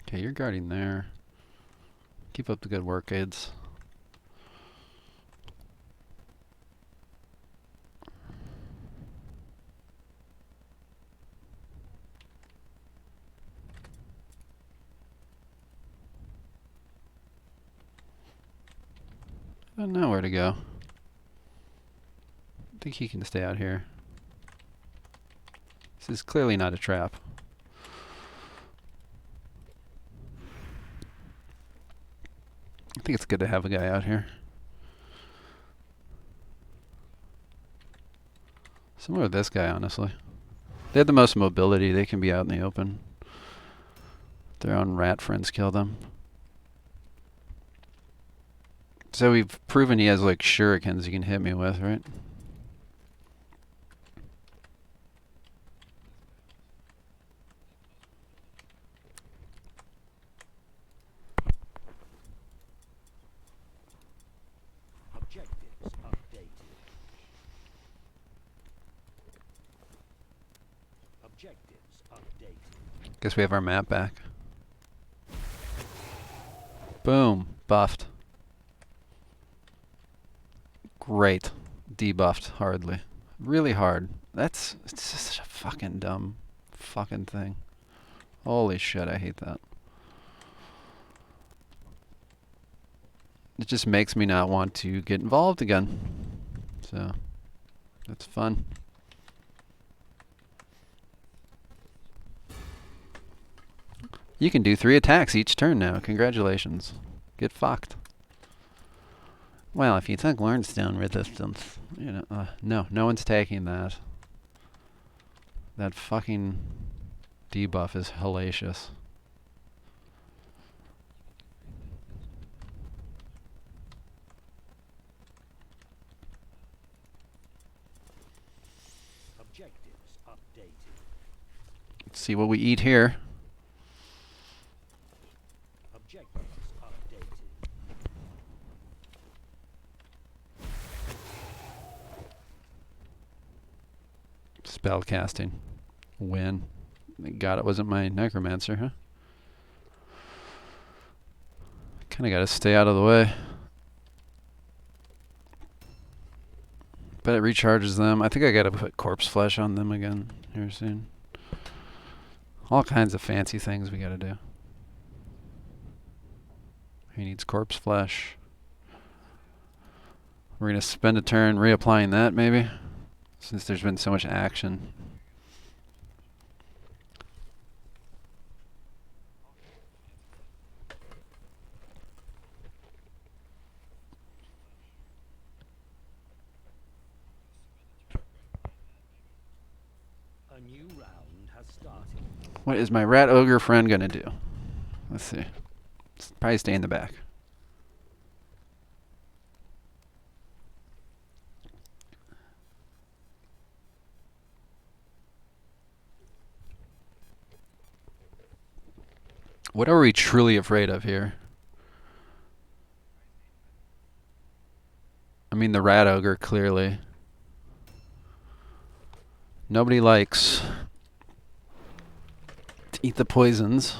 Okay, you're guarding there. Keep up the good work, aids. I don't know where to go. I think he can stay out here. This is clearly not a trap. I think it's good to have a guy out here. Similar to this guy, honestly. They have the most mobility. They can be out in the open. Their own rat friends kill them. So we've proven he has like shurikens he can hit me with, right? Objectives updated. Objectives updated. Guess we have our map back. Boom. Buffed. Great. Debuffed hardly. Really hard. It's just such a fucking dumb fucking thing. Holy shit, I hate that. It just makes me not want to get involved again. So, that's fun. You can do 3 attacks each turn now. Congratulations. Get fucked. Well, if you took Lordstone Resistance, you know, no one's taking that. That fucking debuff is hellacious. Objectives updated. Let's see what we eat here. Objectives updated. Spell casting. Win. Thank God it wasn't my necromancer, huh? Kinda gotta stay out of the way. But it recharges them. I think I gotta put corpse flesh on them again here soon. All kinds of fancy things we gotta do. He needs corpse flesh. We're gonna spend a turn reapplying that maybe, since there's been so much action. A new round has started. What is my rat ogre friend gonna do? Let's see. Probably stay in the back. What are we truly afraid of here? I mean, the rat ogre, clearly. Nobody likes to eat the poisons.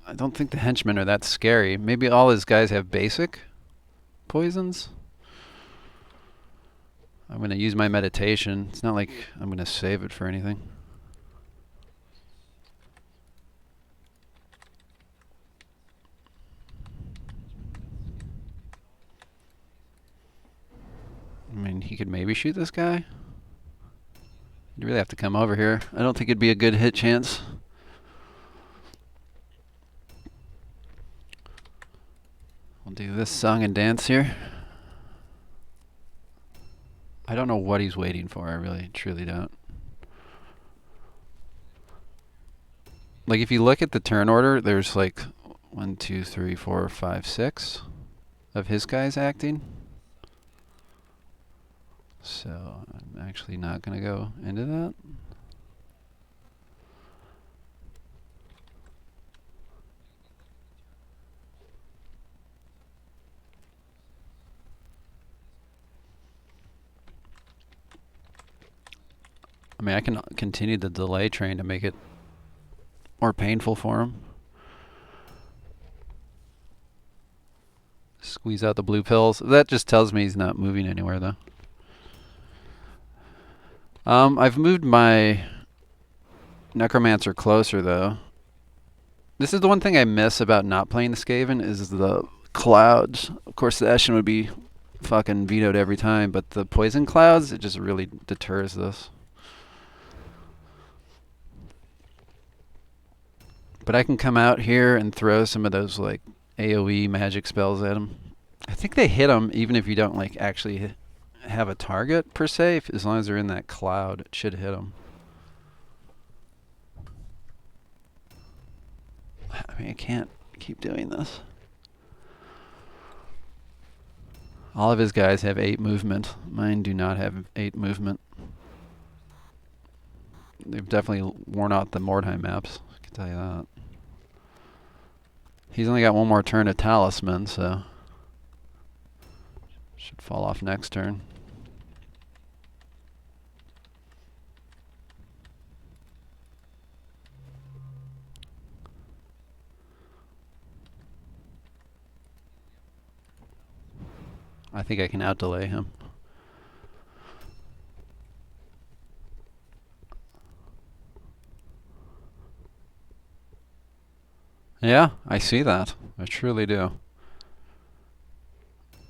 I don't think the henchmen are that scary. Maybe all his guys have basic poisons. I'm going to use my meditation. It's not like I'm going to save it for anything. I mean, he could maybe shoot this guy. You'd really have to come over here. I don't think it'd be a good hit chance. We'll do this song and dance here. I don't know what he's waiting for. I really, truly don't. Like, if you look at the turn order, there's like 1, 2, 3, 4, 5, 6 of his guys acting. So I'm actually not going to go into that. I mean, I can continue the delay train to make it more painful for him. Squeeze out the blue pills. That just tells me he's not moving anywhere, though. I've moved my Necromancer closer, though. This is the one thing I miss about not playing the Skaven is the clouds. Of course, the Eshin would be fucking vetoed every time, but the poison clouds, it just really deters this. But I can come out here and throw some of those like AoE magic spells at him. I think they hit him even if you don't like actually have a target per se. As long as they're in that cloud, it should hit him. I mean, I can't keep doing this. All of his guys have 8 movement. Mine do not have 8 movement. They've definitely worn out the Mordheim maps. I can tell you that. He's only got one more turn of Talisman, so should fall off next turn. I think I can outdelay him. Yeah, I see that. I truly do.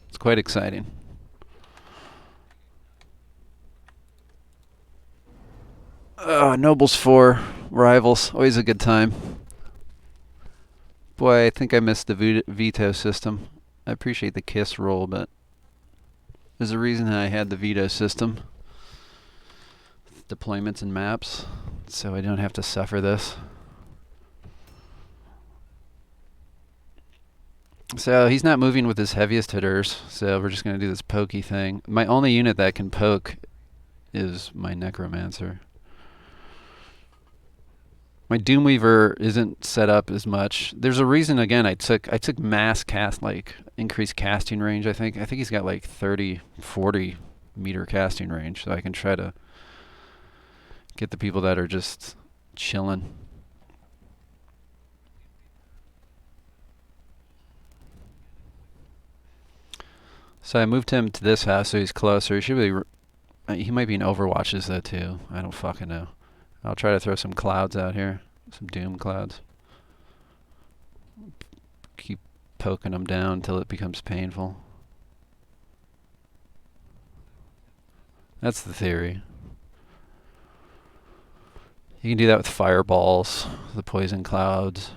It's quite exciting. Nobles 4, Rivals, always a good time. Boy, I think I missed the veto system. I appreciate the kiss roll, but there's a reason I had the veto system. Deployments and maps, so I don't have to suffer this. So he's not moving with his heaviest hitters, so we're just going to do this pokey thing. My only unit that can poke is my Necromancer. My Doomweaver isn't set up as much. There's a reason, again, I took mass cast, like increased casting range, I think. I think he's got like 30, 40 meter casting range, so I can try to get the people that are just chilling. So I moved him to this house, so he's closer. He should be. He might be in Overwatches though too. I don't fucking know. I'll try to throw some clouds out here, some doom clouds. Keep poking them down until it becomes painful. That's the theory. You can do that with fireballs, the poison clouds.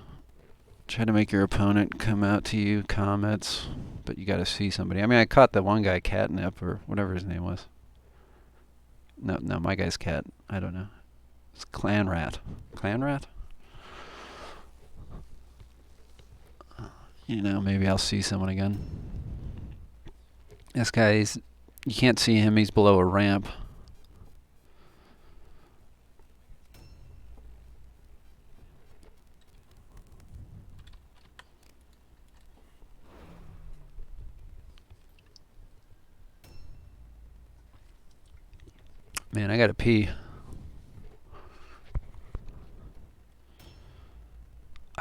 Try to make your opponent come out to you, comets, but you gotta see somebody. I mean, I caught that one guy, Catnip, or whatever his name was. No, my guy's Cat. I don't know. It's Clan Rat. Clan Rat? You know, maybe I'll see someone again. This guy's... You can't see him, he's below a ramp. Man, I gotta pee.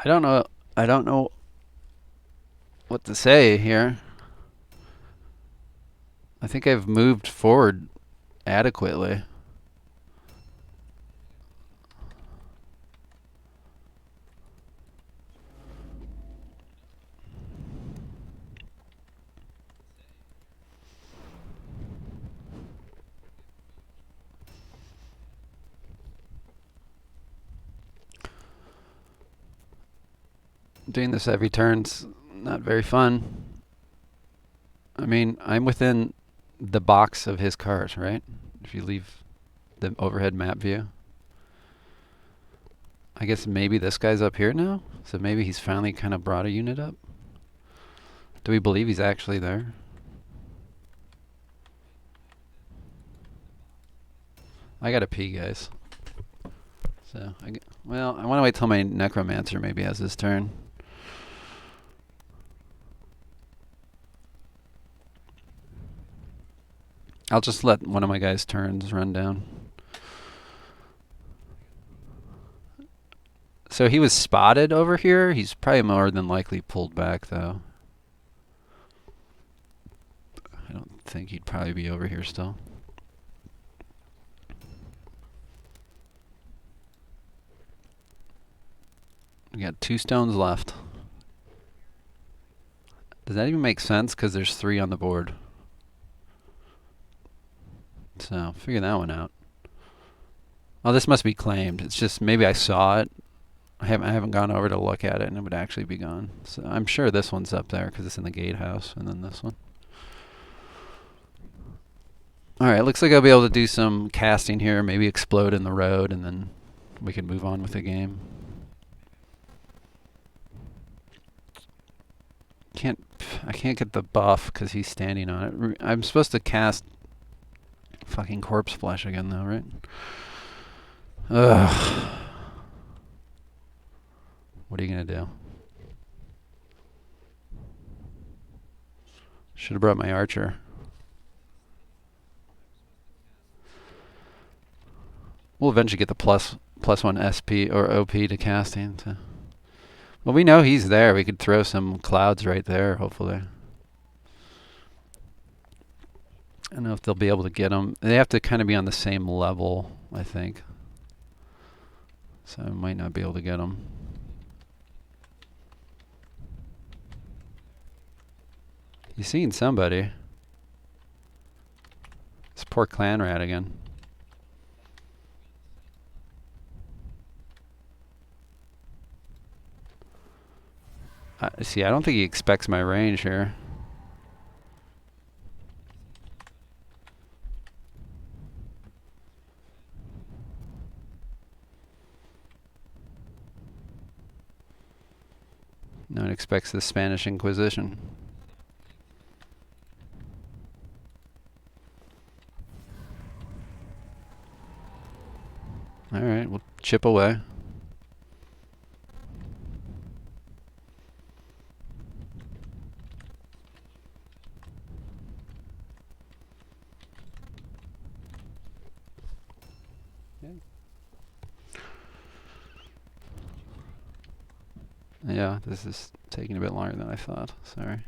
I don't know what to say here. I think I've moved forward adequately. Doing this every turn's not very fun. I mean, I'm within the box of his cars, right? If you leave the overhead map view. I guess maybe this guy's up here now? So maybe he's finally kind of brought a unit up? Do we believe he's actually there? I gotta pee, guys. So, well, I want to wait till my Necromancer maybe has his turn. I'll just let one of my guys' turns run down. So he was spotted over here. He's probably more than likely pulled back, though. think he'd probably be over here still. We got 2 stones left. Does that even make sense? Because there's 3 on the board. So, figure that one out. Oh, this must be claimed. It's just maybe I saw it. I haven't gone over to look at it, and it would actually be gone. So I'm sure this one's up there because it's in the gatehouse, and then this one. All right, looks like I'll be able to do some casting here, maybe explode in the road, and then we can move on with the game. I can't get the buff because he's standing on it. I'm supposed to cast fucking corpse flesh again, though, right? Ugh. What are you gonna do? Should have brought my archer. We'll eventually get the plus 1 SP or OP to casting. Well, we know he's there. We could throw some clouds right there, hopefully. I don't know if they'll be able to get him. They have to kind of be on the same level, I think. So I might not be able to get him. He's seeing somebody. This poor clan rat again. See, I don't think he expects my range here. No one expects the Spanish Inquisition. Alright, we'll chip away. Yeah, this is taking a bit longer than I thought. Sorry.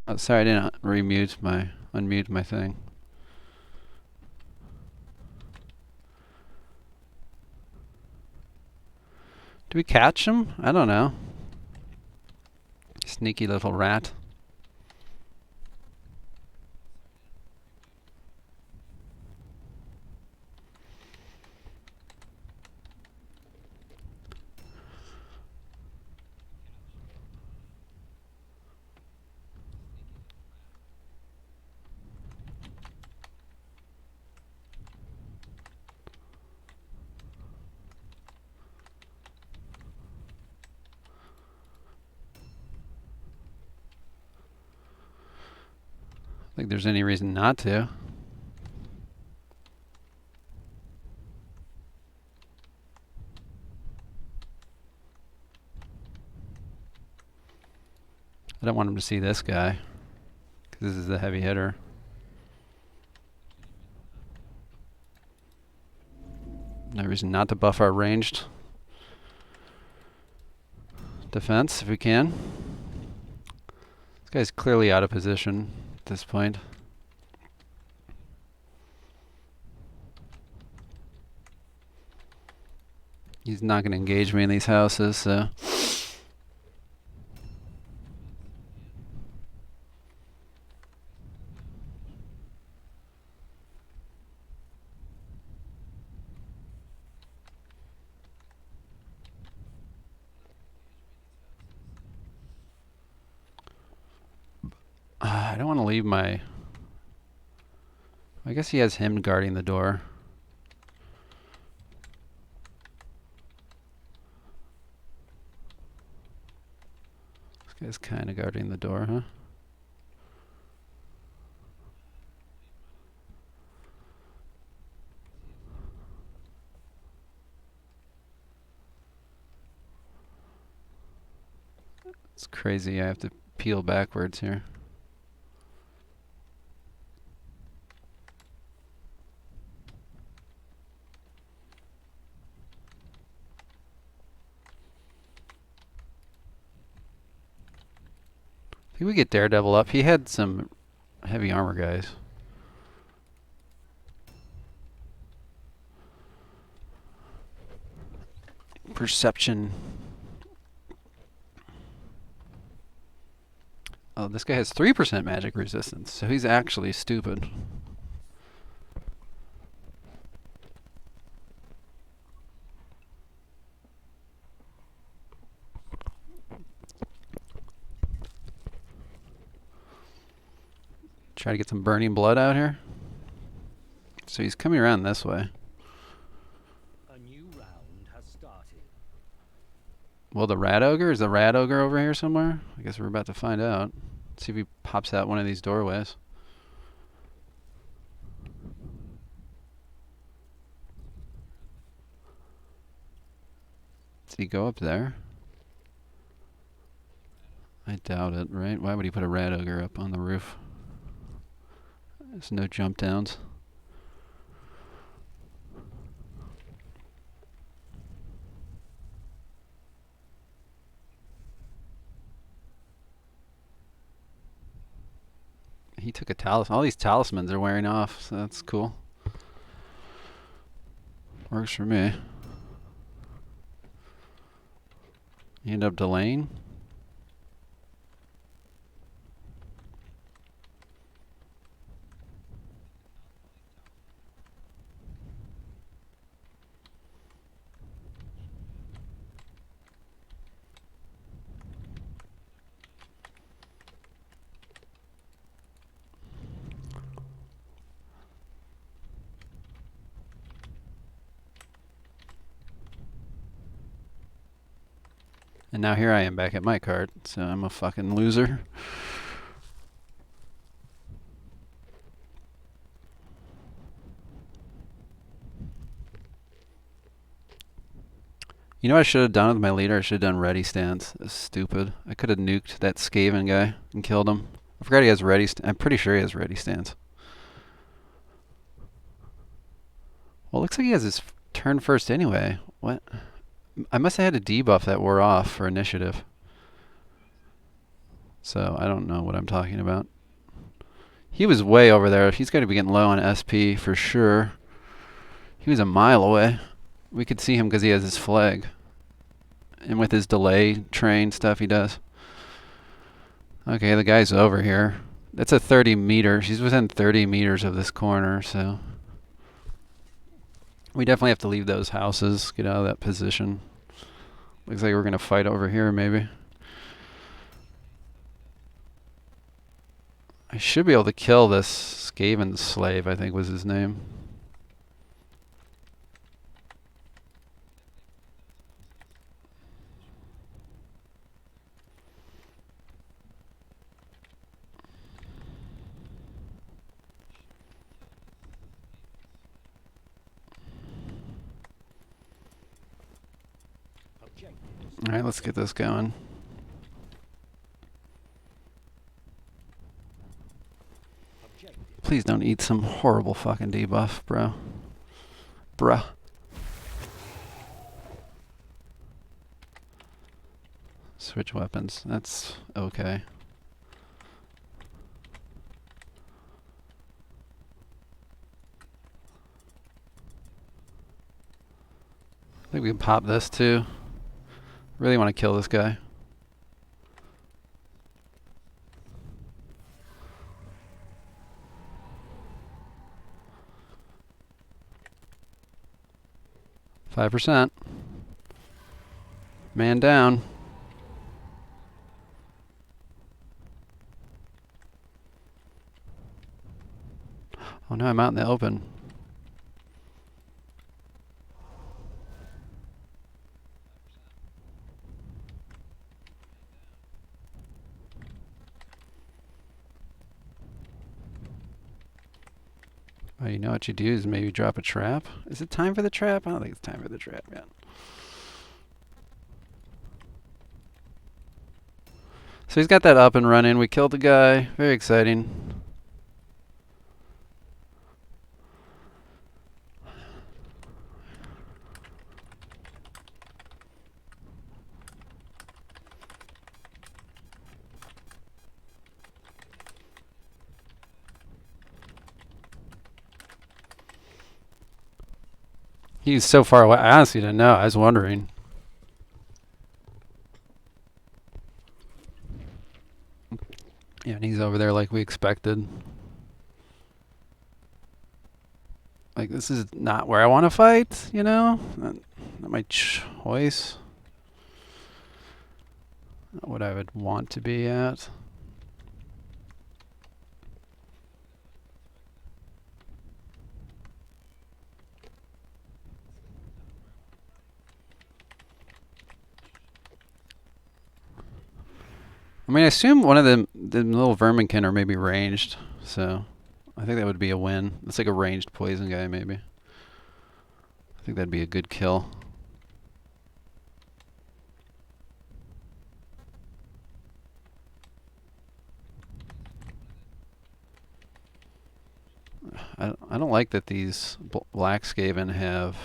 Oh, sorry, I didn't unmute my thing. Do we catch him? I don't know. Sneaky little rat. I think there's any reason not to. I don't want him to see this guy, because this is the heavy hitter. No reason not to buff our ranged defense if we can. This guy's clearly out of position at this point. He's not going to engage me in these houses, so... I don't want to leave my... I guess he has him guarding the door. This guy's kind of guarding the door, huh? It's crazy. I have to peel backwards here. I think we get Daredevil up. He had some heavy armor guys. Perception. Oh, this guy has 3% magic resistance, so he's actually stupid. Try to get some burning blood out here. So he's coming around this way. A new round has started. Well, the rat ogre? Is the rat ogre over here somewhere? I guess we're about to find out. See if he pops out one of these doorways. Did he go up there? I doubt it, right? Why would he put a rat ogre up on the roof? There's no jump downs. He took a talisman. All these talismans are wearing off, so that's cool. Works for me. You end up delaying? And now here I am back at my cart, so I'm a fucking loser. You know what I should have done with my leader? I should have done ready stance. That's stupid. I could have nuked that Skaven guy and killed him. I forgot he has ready I'm pretty sure he has ready stance. Well, it looks like he has his turn first anyway. What? I must have had a debuff that wore off for initiative. So I don't know what I'm talking about. He was way over there. He's got to be getting low on SP for sure. He was a mile away. We could see him because he has his flag. And with his delay train stuff he does. Okay, the guy's over here. That's a 30 meters. He's within 30 meters of this corner, so we definitely have to leave those houses, get out of that position. Looks like we're going to fight over here, maybe. I should be able to kill this Skaven slave, I think was his name. Alright, let's get this going. Please don't eat some horrible fucking debuff, bro. Bruh. Switch weapons. That's okay. I think we can pop this too. Really want to kill this guy. %. Man down. Oh no, I'm out in the open. Oh, you know what you do is maybe drop a trap. Is it time for the trap? I don't think it's time for the trap yet. So he's got that up and running. We killed the guy. Very exciting. He's so far away. I honestly didn't know. I was wondering. Yeah, and he's over there like we expected. Like, this is not where I want to fight, you know? Not my choice. Not what I would want to be at. I mean, I assume one of the little verminkin are maybe ranged, so I think that would be a win. It's like a ranged poison guy, maybe. I think that'd be a good kill. I don't like that these black Skaven have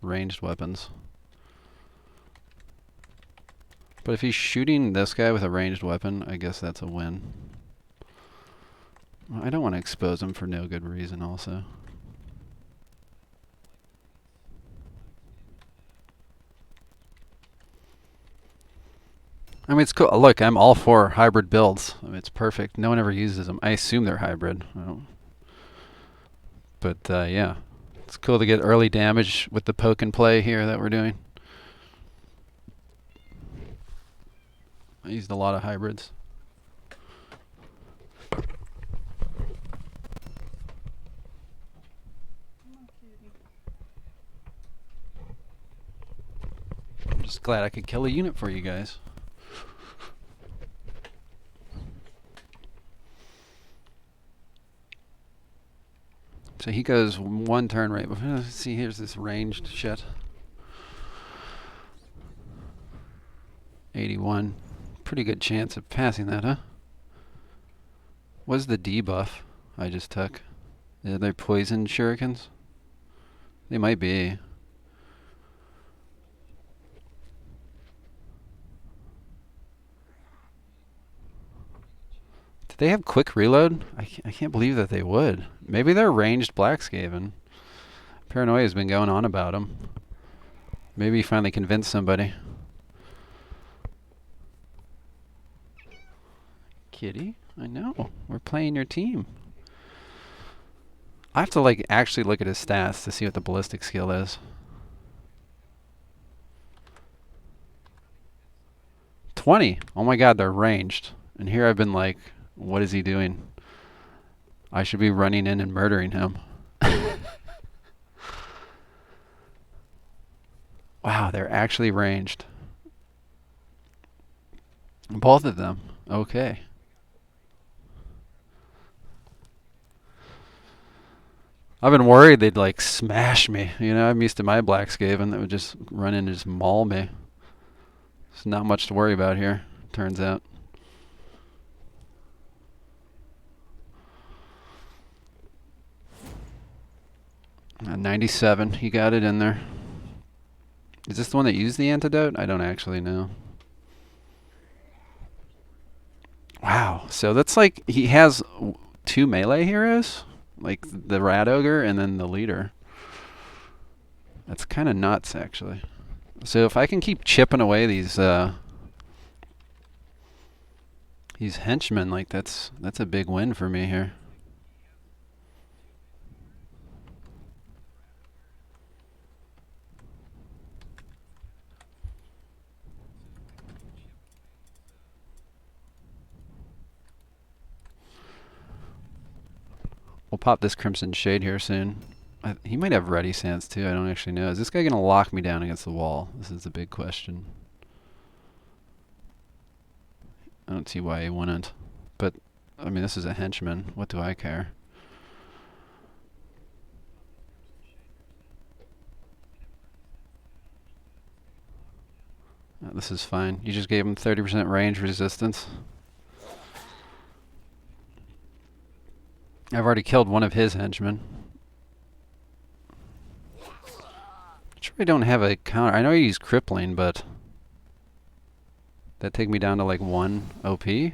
ranged weapons. But if he's shooting this guy with a ranged weapon, I guess that's a win. I don't want to expose him for no good reason also. I mean, it's cool. Look, I'm all for hybrid builds. I mean, it's perfect. No one ever uses them. I assume they're hybrid. But yeah, it's cool to get early damage with the poke and play here that we're doing. I used a lot of hybrids. I'm just glad I could kill a unit for you guys. So he goes one turn right before. Let's see, here's this ranged shit. 81. Pretty good chance of passing that, huh? What's the debuff I just took? Are they poison shurikens? They might be. They have quick reload? I can't believe that they would. Maybe they're ranged Black Skaven. Paranoia has been going on about them. Maybe he finally convinced somebody. Kitty, I know. We're playing your team. I have to like actually look at his stats to see what the ballistic skill is. 20. Oh my god, they're ranged. And here I've been like, what is he doing? I should be running in and murdering him. Wow, they're actually ranged. Both of them. Okay. I've been worried they'd like smash me. You know, I'm used to my Black Skaven that would just run in and just maul me. There's not much to worry about here, turns out. 97, he got it in there. Is this the one that used the antidote? I don't actually know. Wow, so that's like, he has 2 melee heroes? Like the Rat Ogre and then the leader. That's kind of nuts, actually. So if I can keep chipping away these henchmen, like that's a big win for me here. We'll pop this Crimson Shade here soon. He might have Ready Sands too, I don't actually know. Is this guy going to lock me down against the wall? This is the big question. I don't see why he wouldn't. But, I mean, this is a henchman. What do I care? This is fine. You just gave him 30% range resistance. I've already killed one of his henchmen. I'm sure I don't have a counter. I know he's crippling, but that take me down to like 1 OP? I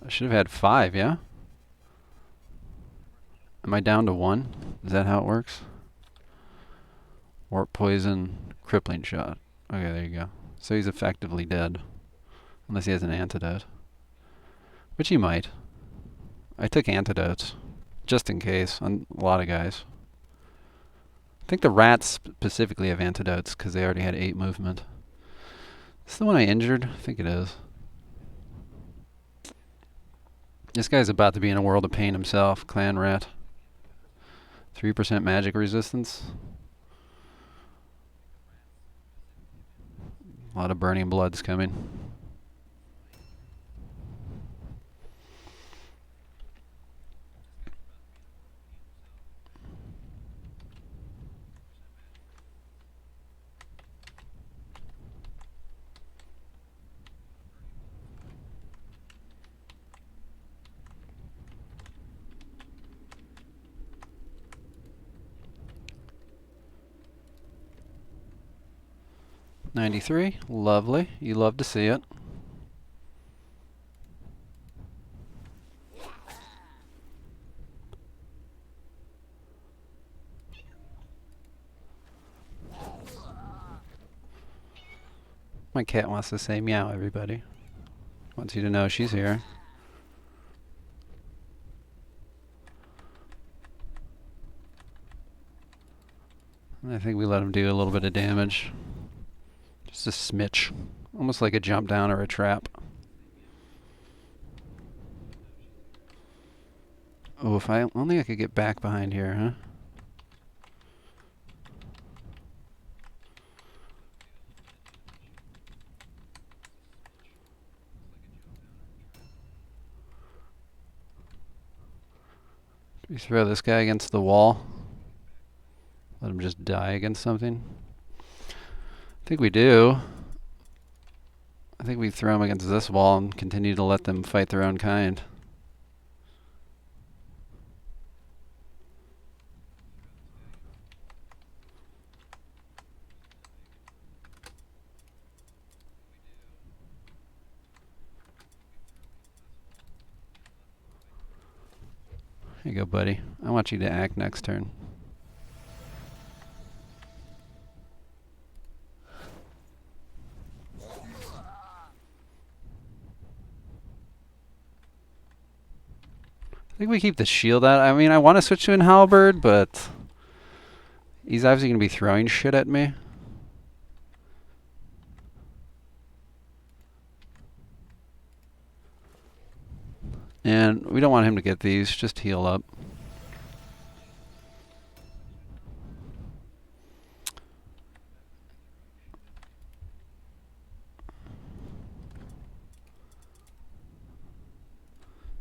should have had 5, yeah? Am I down to 1? Is that how it works? Warp poison, crippling shot. Okay, there you go. So he's effectively dead. Unless he has an antidote. Which he might. I took antidotes. Just in case. On a lot of guys. I think the rats specifically have antidotes because they already had 8 movement. Is this the one I injured? I think it is. This guy's about to be in a world of pain himself. Clan rat. 3% magic resistance. A lot of burning bloods coming. $93, lovely. You love to see it. My cat wants to say meow, everybody. Wants you to know she's here. I think we let him do a little bit of damage. Just a smidge. Almost like a jump down or a trap. Oh, if I only I could get back behind here, huh? Do we throw this guy against the wall? Let him just die against something? I think we do. I think we throw him against this wall and continue to let them fight their own kind. Here you go, buddy. I want you to act next turn. I think we keep the shield out. I mean, I want to switch to an halberd, but he's obviously going to be throwing shit at me. And we don't want him to get these. Just heal up.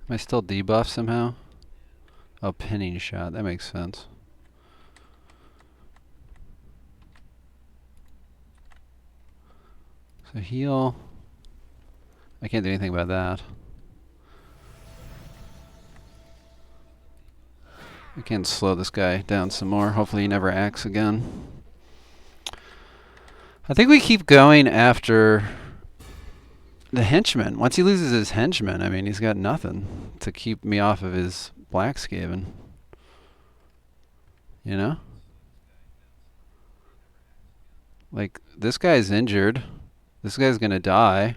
Am I still debuffed somehow? Oh, pinning shot. That makes sense. So heal. I can't do anything about that. We can slow this guy down some more. Hopefully he never acts again. I think we keep going after the henchman. Once he loses his henchman, I mean, he's got nothing to keep me off of his black Skaven. You know? Like, this guy's injured. This guy's gonna die.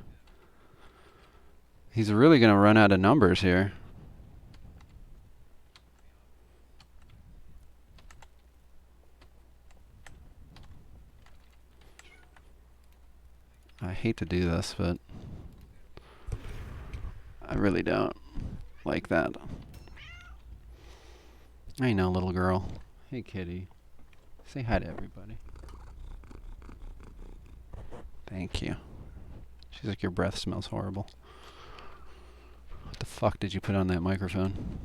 He's really gonna run out of numbers here. I hate to do this, but I really don't like that. I know, little girl. Hey, kitty. Say hi to everybody. Thank you. She's like, your breath smells horrible. What the fuck did you put on that microphone?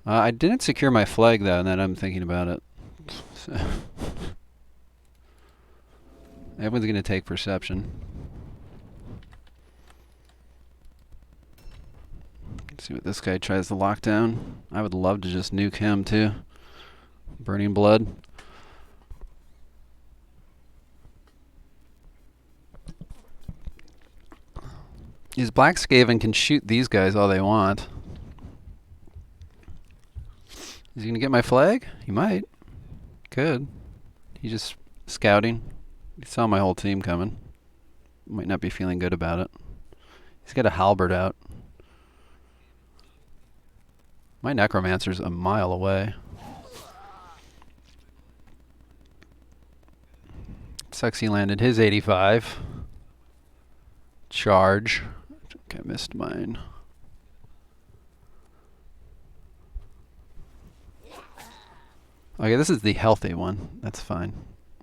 I didn't secure my flag, though, and then I'm thinking about it. So everyone's going to take perception. Let's see what this guy tries to lock down. I would love to just nuke him, too. Burning blood. These black Skaven can shoot these guys all they want. Is he going to get my flag? He might. Could. He's just scouting. He saw my whole team coming. Might not be feeling good about it. He's got a halberd out. My necromancer's a mile away. Sucks he landed his 85. Charge. I missed mine. Okay, this is the healthy one. That's fine.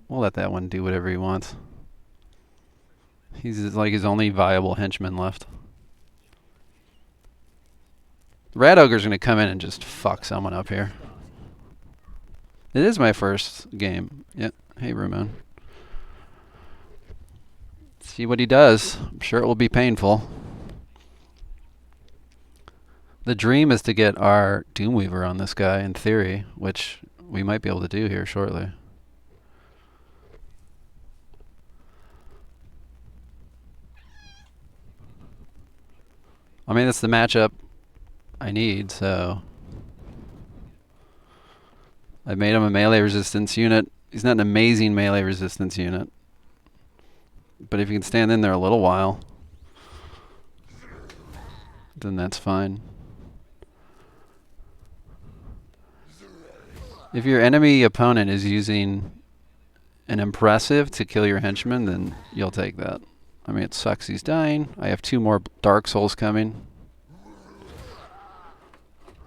We'll let that one do whatever he wants. He's like his only viable henchman left. Rat Ogre's gonna come in and just fuck someone up here. It is my first game. Yep. Hey, Ramon. See what he does. I'm sure it will be painful. The dream is to get our Doomweaver on this guy, in theory, which we might be able to do here shortly. I mean, that's the matchup I need, so I made him a melee resistance unit. He's not an amazing melee resistance unit, but if you can stand in there a little while, then that's fine. If your enemy opponent is using an impressive to kill your henchman, then you'll take that. I mean, it sucks he's dying. I have 2 more Dark Souls coming.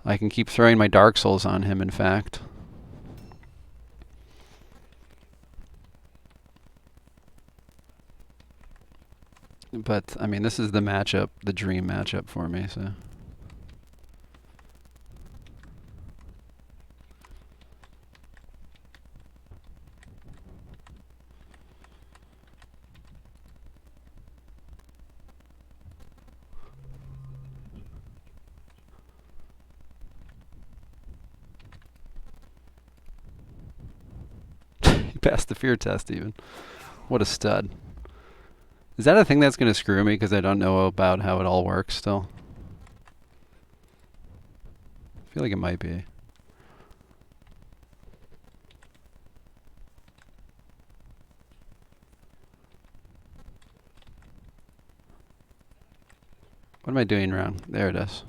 I can keep throwing my Dark Souls on him, in fact. But, I mean, this is the matchup, the dream matchup for me, so. He passed the fear test even. What a stud. Is that a thing that's going to screw me because I don't know about how it all works still? I feel like it might be. What am I doing wrong? There it is.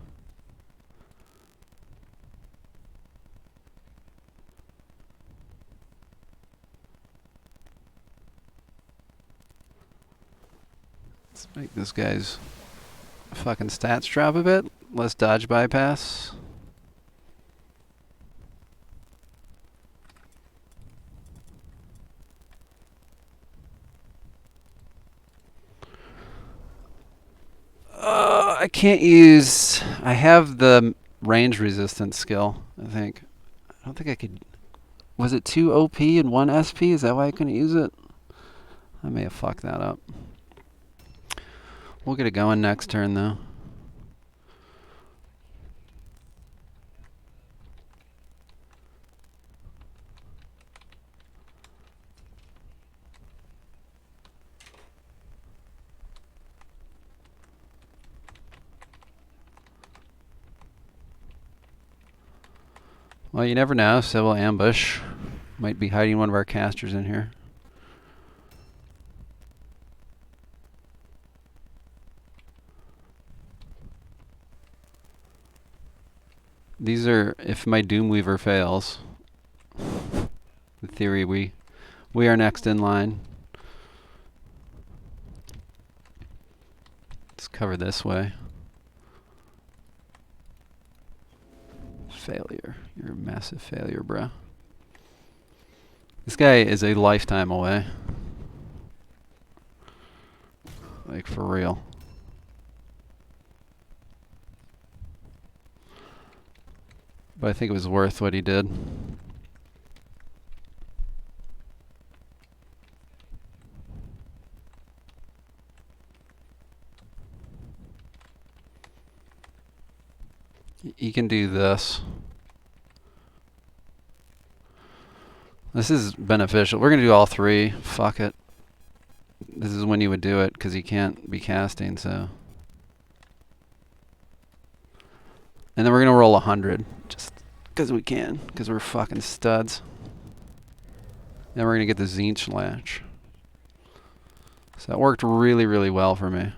Let's make this guy's fucking stats drop a bit. Less dodge bypass. I can't use... I have the range resistance skill, I think. I don't think I could... Was it 2 OP and 1 SP? Is that why I couldn't use it? I may have fucked that up. We'll get it going next turn, though. Well, you never know. So we'll ambush. Might be hiding one of our casters in here. These are if my Doomweaver fails. In theory, we are next in line. Let's cover this way. Failure. You're a massive failure, bro. This guy is a lifetime away. Like, for real. But I think it was worth what he did. You can do this. This is beneficial. We're going to do all three. Fuck it. This is when you would do it, because he can't be casting, so. And then we're going to roll 100. Just because we can. Because we're fucking studs. Then we're going to get the Zinch Lash. So that worked really, really well for me.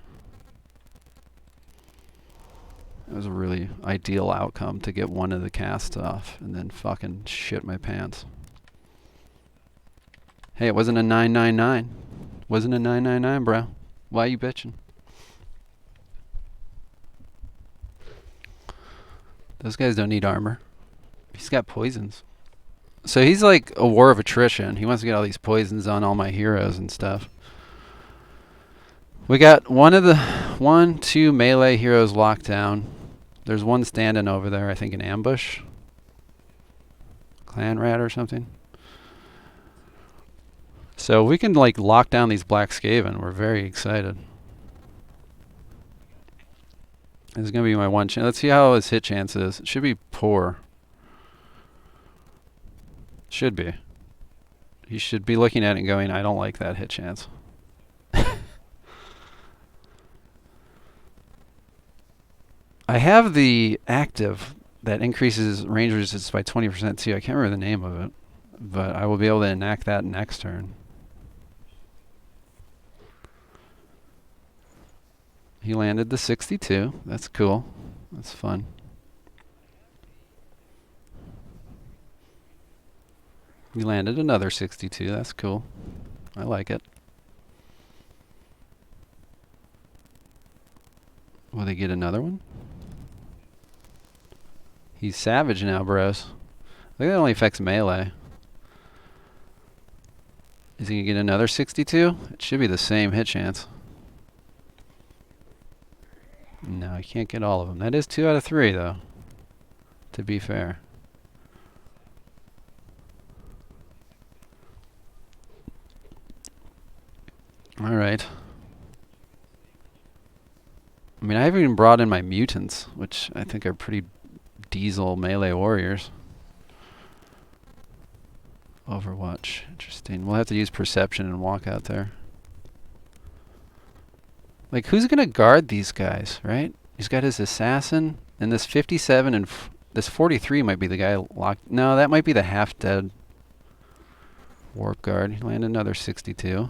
It was a really ideal outcome to get one of the casts off and then fucking shit my pants. Hey, it wasn't a 999. Wasn't a 999, bro. Why you bitching? Those guys don't need armor. He's got poisons. So he's like a war of attrition. He wants to get all these poisons on all my heroes and stuff. We got two melee heroes locked down. There's one standing over there, I think in ambush. Clan rat or something. So we can like lock down these black Skaven. We're very excited. This is going to be my one chance. Let's see how his hit chance is. It should be poor. Should be. He should be looking at it and going, I don't like that hit chance. I have the active that increases range resistance by 20% too. I can't remember the name of it, but I will be able to enact that next turn. He landed the 62. That's cool. That's fun. He landed another 62. That's cool. I like it. Will they get another one? He's savage now, bros. I think that only affects melee. Is he going to get another 62? It should be the same hit chance. No, I can't get all of them. That is 2 out of 3, though, to be fair. Alright. I mean, I haven't even brought in my mutants, which I think are pretty diesel melee warriors. Overwatch. Interesting. We'll have to use perception and walk out there. Like, who's gonna guard these guys, right? He's got his assassin, and this 57 and this 43 might be the guy locked. No, that might be the half-dead warp guard. He landed another 62.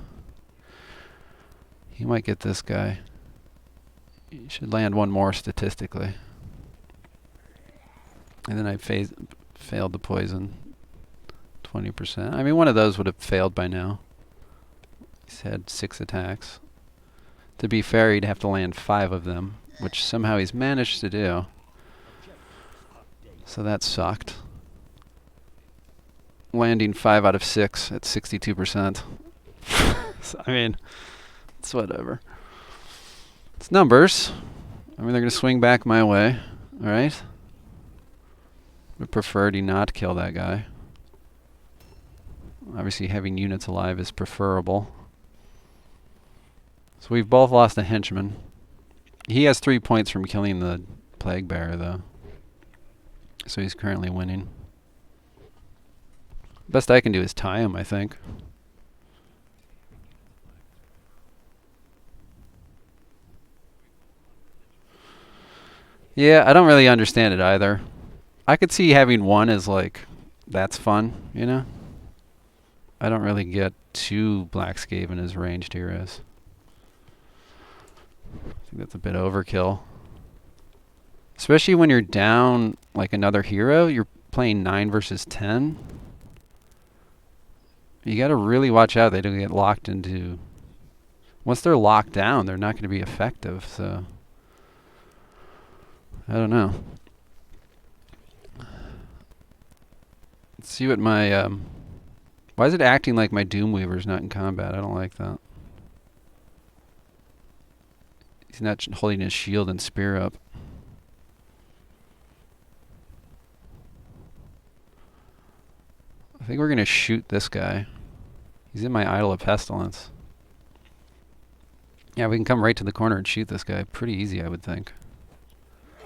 He might get this guy. He should land one more statistically. And then I failed the poison. 20%. I mean, one of those would have failed by now. He's had 6 attacks. To be fair, he'd have to land 5 of them, which somehow he's managed to do. So that sucked. Landing 5 out of 6 at 62%. So, I mean, it's whatever. It's numbers. I mean, they're going to swing back my way. Alright? Would prefer he not kill that guy. Obviously, having units alive is preferable. So we've both lost a henchman. He has 3 points from killing the plague bearer, though. So he's currently winning. Best I can do is tie him, I think. Yeah, I don't really understand it either. I could see having one as like, that's fun, you know? I don't really get 2 Black Skaven as ranged heroes. I think that's a bit overkill. Especially when you're down like another hero, you're playing 9 versus 10. You gotta really watch out they don't get locked into... Once they're locked down, they're not going to be effective, so... I don't know. Let's see what my... Why is it acting like my Doomweaver's not in combat? I don't like that. He's not holding his shield and spear up. I think we're going to shoot this guy. He's in my Idol of Pestilence. Yeah, we can come right to the corner and shoot this guy. Pretty easy, I would think.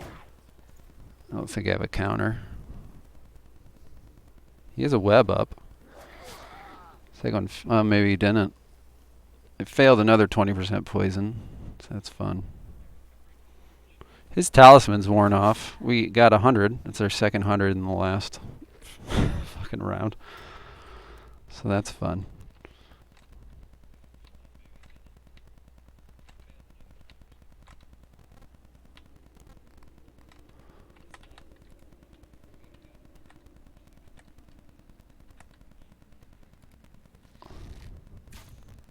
I don't think I have a counter. He has a web up. Maybe he didn't. It failed another 20% poison. So that's fun. His talisman's worn off. We got 100. That's our second 100 in the last fucking round. So that's fun.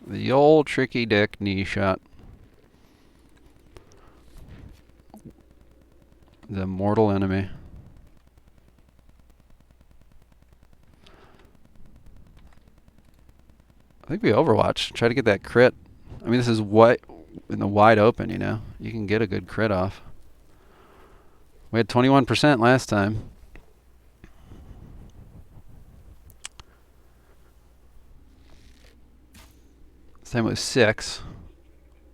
The old tricky dick knee shot. The mortal enemy. I think we Overwatch. Try to get that crit. I mean, this is what in the wide open, you know. You can get a good crit off. We had 21% last time. This time it was 6.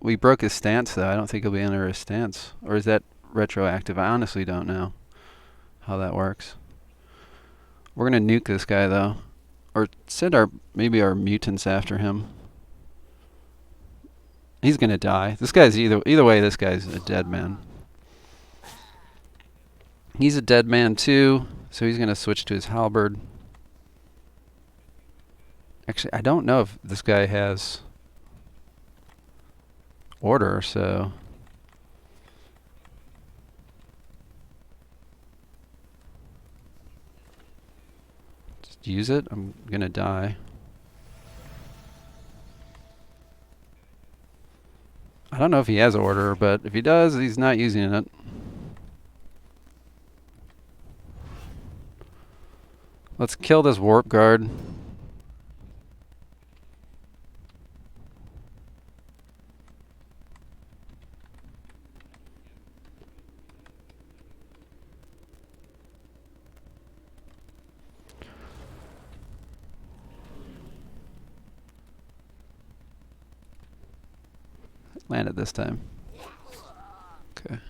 We broke his stance, though. I don't think he'll be under his stance. Or is that retroactive? I honestly don't know how that works. We're going to nuke this guy, though. Or send maybe our mutants after him. He's going to die. This guy's either way, this guy's a dead man. He's a dead man, too. So he's going to switch to his halberd. Actually, I don't know if this guy has... order, so just use it. I'm gonna die. I don't know if he has order, but if he does, he's not using it. Let's kill this warp guard. Landed this time. Okay.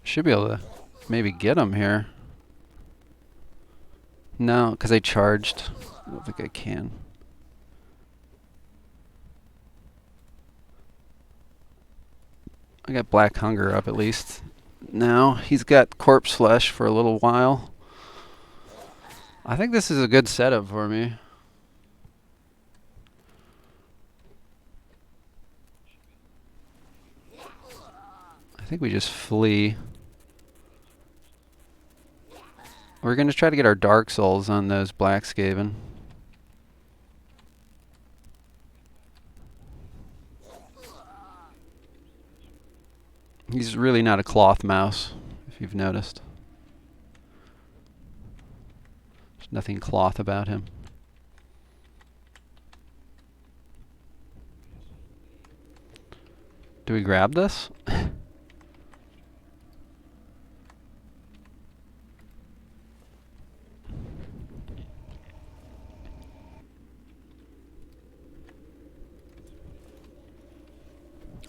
Should be able to maybe get him here. No, because I charged. I don't think I can. I got Black Hunger up at least. Now he's got Corpse Flesh for a little while. I think this is a good setup for me. I think we just flee. We're going to try to get our Dark Souls on those Black Skaven. He's really not a cloth mouse, if you've noticed. There's nothing cloth about him. Do we grab this?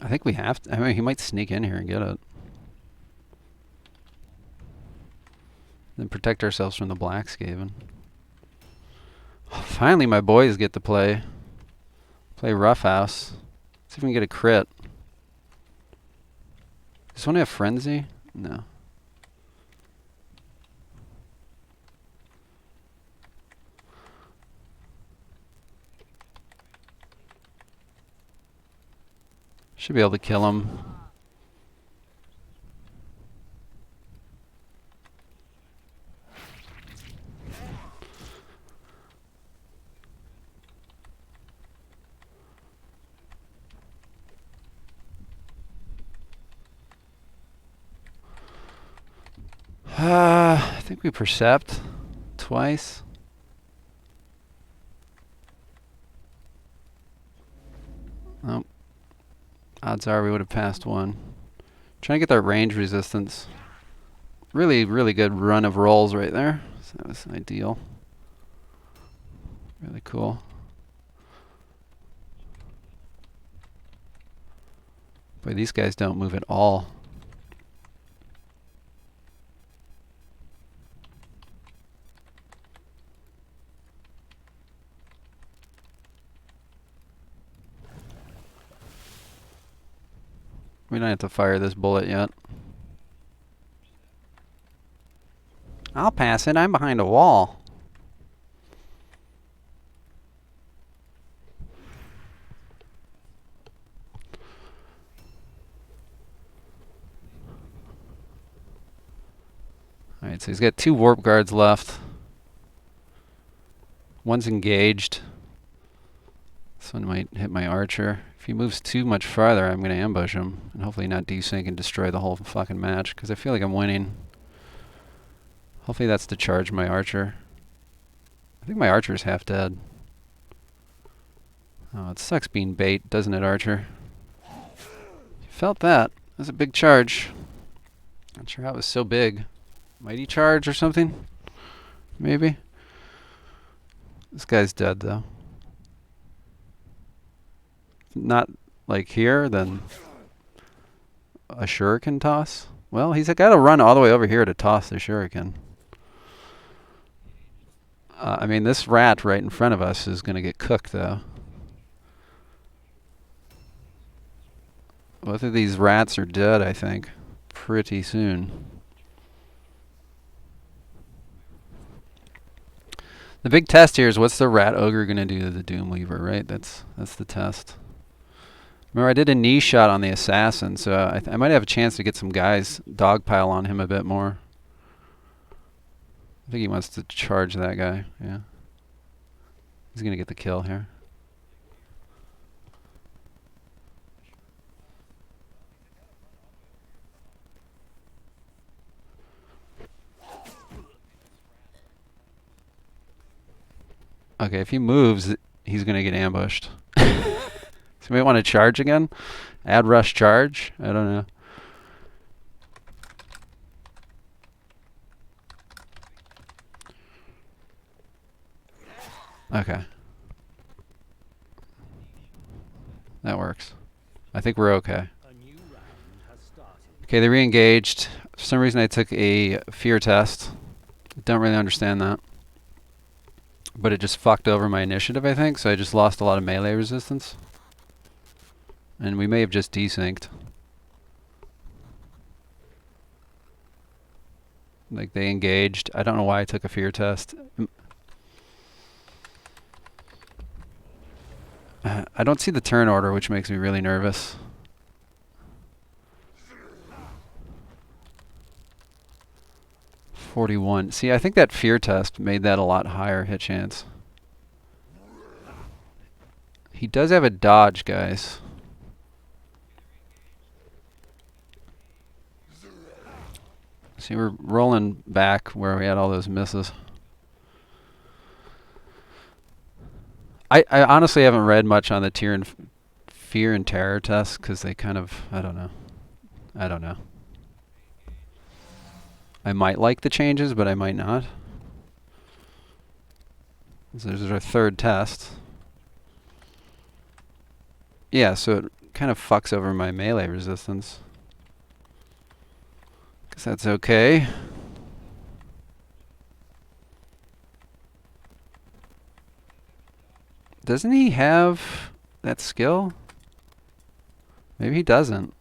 I think we have to. I mean, he might sneak in here and get it. Then protect ourselves from the Black Skaven. Finally, my boys get to play Roughhouse. See if we can get a crit. Does this one have Frenzy? No. Should be able to kill him. I think we percept twice. Oh. Odds are we would have passed one. Trying to get that range resistance. Really, really good run of rolls right there. So that was ideal. Really cool. Boy, these guys don't move at all. We don't have to fire this bullet yet. I'll pass it. I'm behind a wall. Alright, so he's got 2 warp guards left. One's engaged. This one might hit my archer. If he moves too much farther, I'm going to ambush him. And hopefully not desync and destroy the whole fucking match, because I feel like I'm winning. Hopefully that's to charge my archer. I think my archer's half dead. Oh, it sucks being bait, doesn't it, archer? You felt that. That was a big charge. Not sure how it was so big. Mighty charge or something? Maybe? This guy's dead, though. Not like here, then a shuriken toss? Well, he's got to run all the way over here to toss the shuriken. I mean, this rat right in front of us is going to get cooked, though. Both of these rats are dead, I think, pretty soon. The big test here is what's the rat ogre going to do to the Doomweaver, right? That's the test. Remember, I did a knee shot on the assassin, so I might have a chance to get some guys dogpile on him a bit more. I think he wants to charge that guy, yeah. He's going to get the kill here. Okay, if he moves, he's going to get ambushed. So we want to charge again? Add rush charge? I don't know. Okay. That works. I think we're okay. Okay, they re-engaged. For some reason I took a fear test. Don't really understand that. But it just fucked over my initiative, I think, so I just lost a lot of melee resistance. And we may have just desynced. Like, they engaged. I don't know why I took a fear test. I don't see the turn order, which makes me really nervous. .41. See, I think that fear test made that a lot higher hit chance. He does have a dodge, guys. See, we're rolling back where we had all those misses. I honestly haven't read much on the fear and terror tests because they kind of, I don't know. I don't know. I might like the changes, but I might not. So there's our third test. Yeah, so it kind of fucks over my melee resistance. Guess that's okay. Doesn't he have that skill? Maybe he doesn't.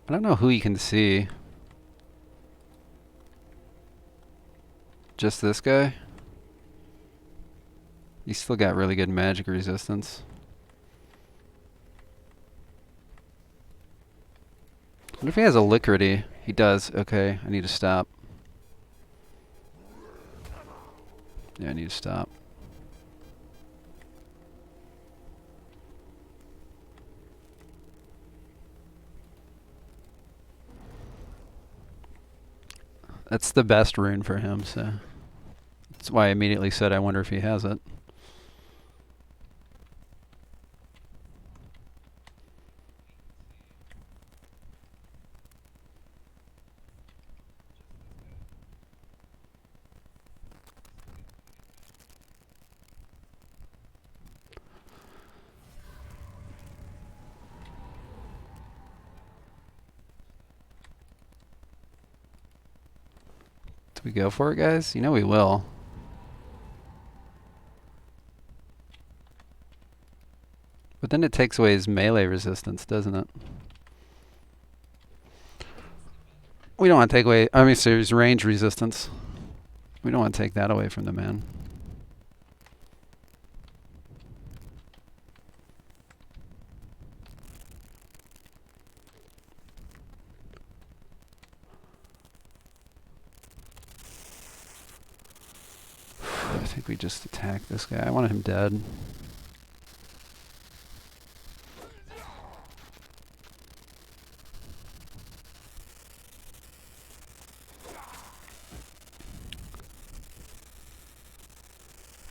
I don't know who you can see. Just this guy? He's still got really good magic resistance. What if he has a Licrity? He does. Okay, I need to stop. Yeah, I need to stop. That's the best rune for him, so that's why I immediately said I wonder if he has it. Do we go for it, guys? You know we will. But then it takes away his melee resistance, doesn't it? We don't want to take away, I mean, so his range resistance. We don't want to take that away from the man. I think we just attack this guy. I wanted him dead.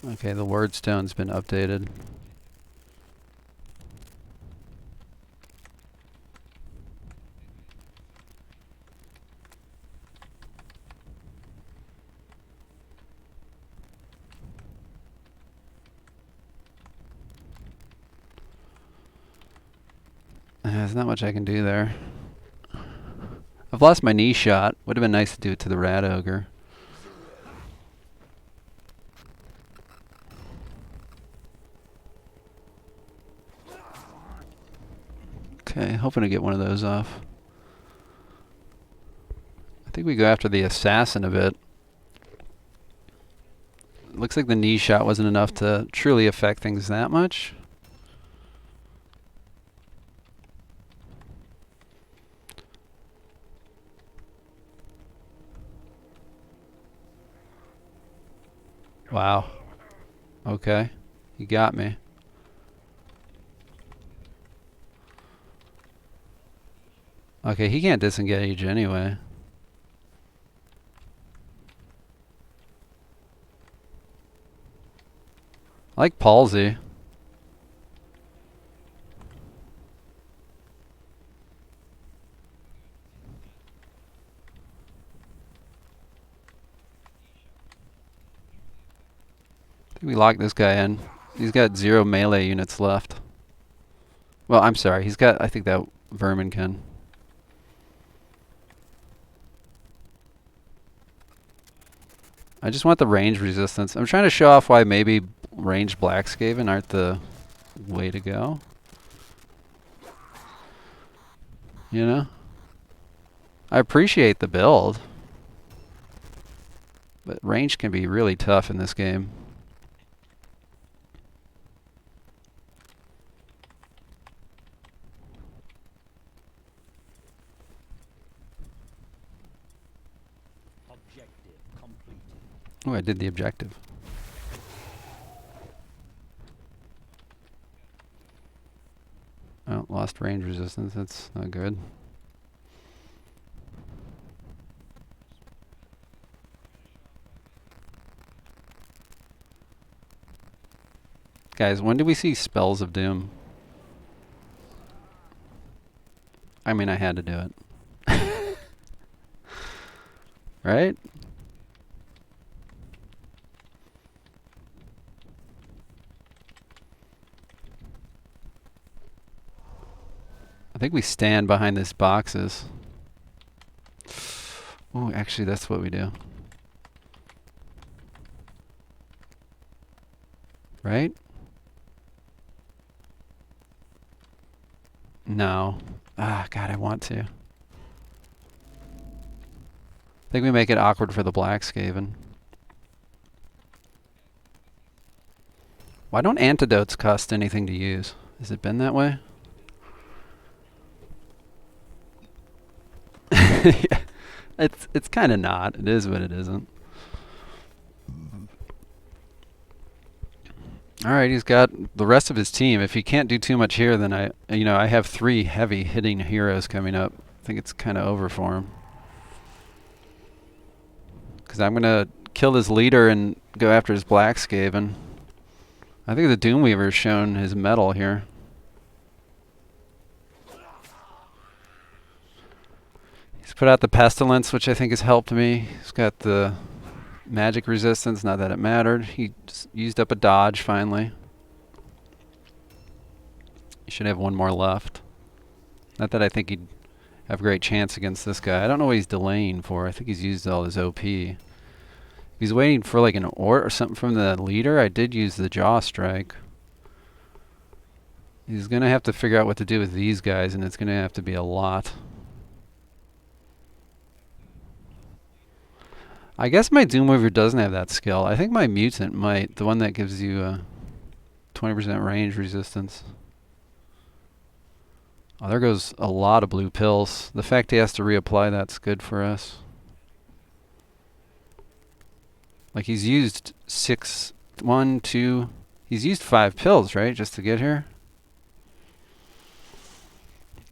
Okay, the word stone's been updated. There's not much I can do there. I've lost my knee shot. Would have been nice to do it to the rat ogre. Okay, hoping to get one of those off. I think we go after the assassin a bit. Looks like the knee shot wasn't enough to truly affect things that much. Wow. Okay. You got me. Okay, he can't disengage anyway. I like palsy. I think we lock this guy in. He's got 0 melee units left. Well, I'm sorry. He's got, I think that vermin can. I just want the range resistance. I'm trying to show off why maybe ranged black Skaven aren't the way to go. You know? I appreciate the build, but range can be really tough in this game. Objective completed. Oh, I did the objective. Oh, lost range resistance. That's not good. Guys, when do we see Spells of Doom? I mean, I had to do it. Right? I think we stand behind these boxes. Oh, actually, that's what we do. Right? No. Ah, God, I want to. I think we make it awkward for the black Skaven. Why don't antidotes cost anything to use? Has it been that way? Yeah. It's kind of not. It is, but it isn't. All right, he's got the rest of his team. If he can't do too much here, then I have 3 heavy hitting heroes coming up. I think it's kind of over for him. Because I'm going to kill his leader and go after his black Skaven. I think the Doomweaver's shown his mettle here. He's put out the Pestilence, which I think has helped me. He's got the magic resistance, not that it mattered. He just used up a dodge finally. He should have 1 more left. Not that I think he'd have a great chance against this guy. I don't know what he's delaying for. I think he's used all his OP. If he's waiting for like an ort or something from the leader, I did use the Jaw Strike. He's going to have to figure out what to do with these guys, and it's going to have to be a lot. I guess my Doomweaver doesn't have that skill. I think my Mutant might. The one that gives you 20% range resistance. Oh, there goes a lot of blue pills. The fact he has to reapply that's good for us. Like he's used 1, 2... He's used 5 pills, right? Just to get here.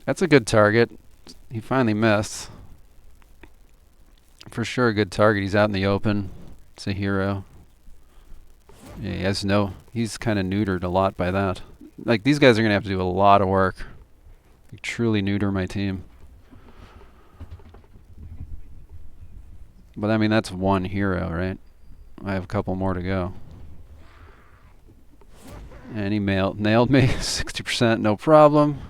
That's a good target. He finally missed. For sure a good target. He's out in the open. It's a hero. Yeah, he has no... He's kind of neutered a lot by that. Like, these guys are going to have to do a lot of work. Like, truly neuter my team. But, I mean, that's 1 hero, right? I have a couple more to go. And he nailed me. 60%, no problem.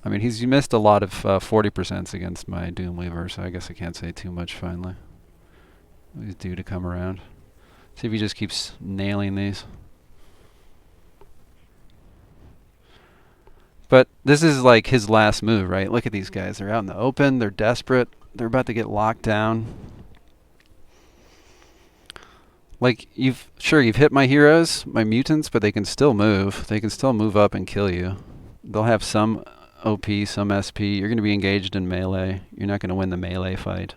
I mean, he's missed a lot of 40% against my Doomweaver, so I guess I can't say too much finally. He's due to come around. See if he just keeps nailing these. But this is like his last move, right? Look at these guys. They're out in the open. They're desperate. They're about to get locked down. Like, you've hit my heroes, my mutants, but they can still move. They can still move up and kill you. They'll have some OP, some SP. You're going to be engaged in melee. You're not going to win the melee fight.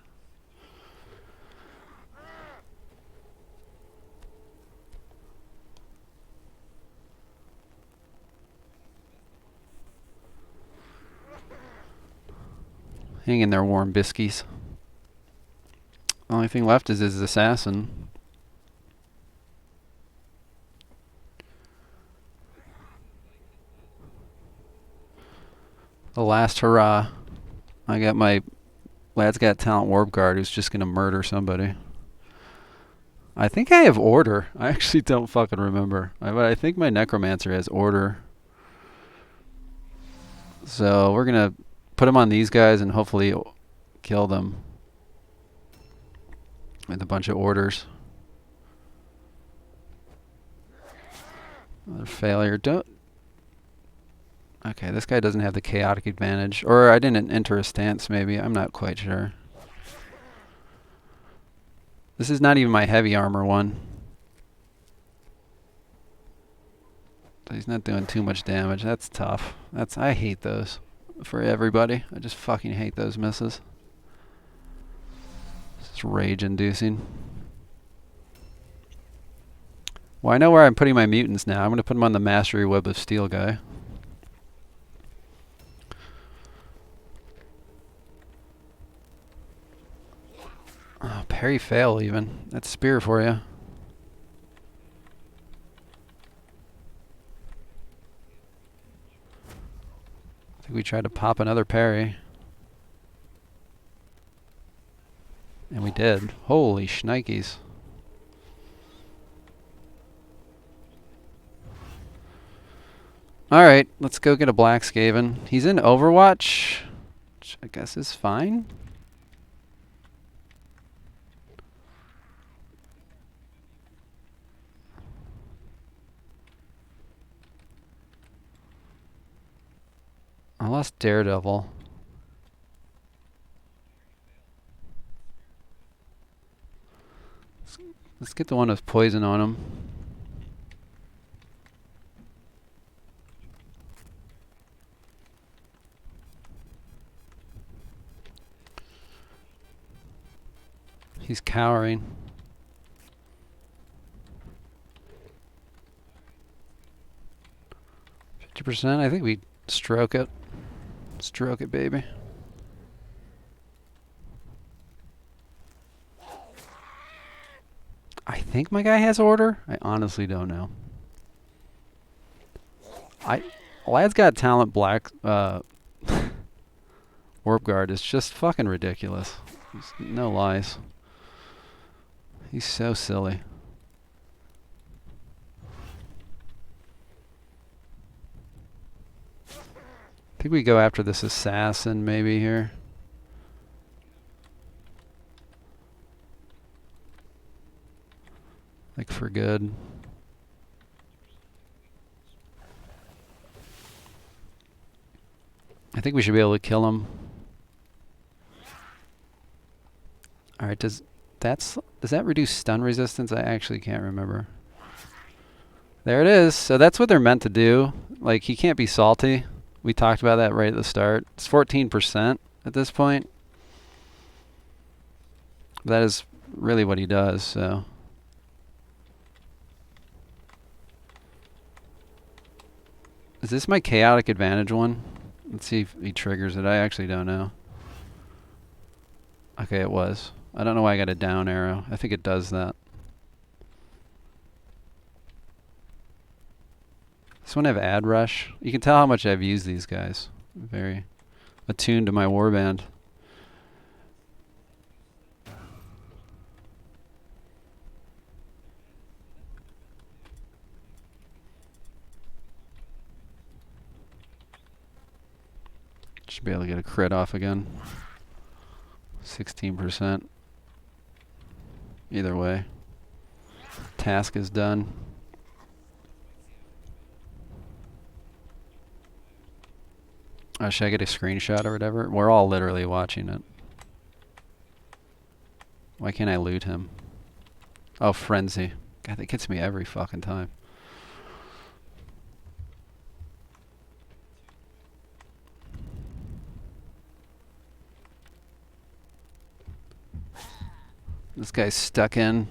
Hang in there, warm biskies. Only thing left is his assassin. The last hurrah. I got my Lad's Got Talent Warp Guard who's just going to murder somebody. I think I have order. I actually don't fucking remember. But I think my Necromancer has order. So we're going to put him on these guys and hopefully kill them with a bunch of orders. Another failure. Don't. Okay, this guy doesn't have the chaotic advantage. Or I didn't enter a stance, maybe. I'm not quite sure. This is not even my heavy armor one. So he's not doing too much damage. That's tough. I hate those for everybody. I just fucking hate those misses. It's rage inducing. Well, I know where I'm putting my mutants now. I'm going to put them on the Mastery Web of Steel guy. Oh, parry fail even. That's spear for you. I think we tried to pop another parry. And we did. Holy shnikes. Alright, let's go get a black Skaven. He's in Overwatch, which I guess is fine. I lost Daredevil. Let's get the one with poison on him. He's cowering. 50%. I think we stroke it. Stroke it, baby. I think my guy has order. I honestly don't know. Lad's Got Talent black Warp Guard is just fucking ridiculous. No lies. He's so silly. I think we go after this assassin maybe here. Like for good. I think we should be able to kill him. Alright, does that reduce stun resistance? I actually can't remember. There it is. So that's what they're meant to do. Like, he can't be salty. We talked about that right at the start. It's 14% at this point. That is really what he does, so. Is this my chaotic advantage one? Let's see if he triggers it. I actually don't know. Okay, it was. I don't know why I got a down arrow. I think it does that. This one have ad rush. You can tell how much I've used these guys. Very attuned to my warband. Should be able to get a crit off again. 16%. Either way. Task is done. Should I get a screenshot or whatever? We're all literally watching it. Why can't I loot him? Oh, Frenzy. God, that gets me every fucking time. This guy's stuck in.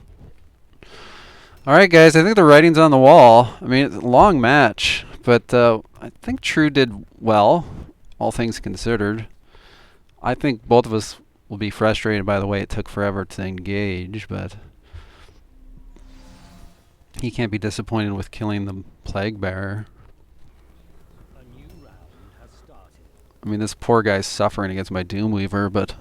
Alright guys, I think the writing's on the wall. I mean, it's a long match, but I think True did well, all things considered. I think both of us will be frustrated by the way it took forever to engage, but he can't be disappointed with killing the plague bearer. A new round has started. I mean, this poor guy's suffering against my Doomweaver, but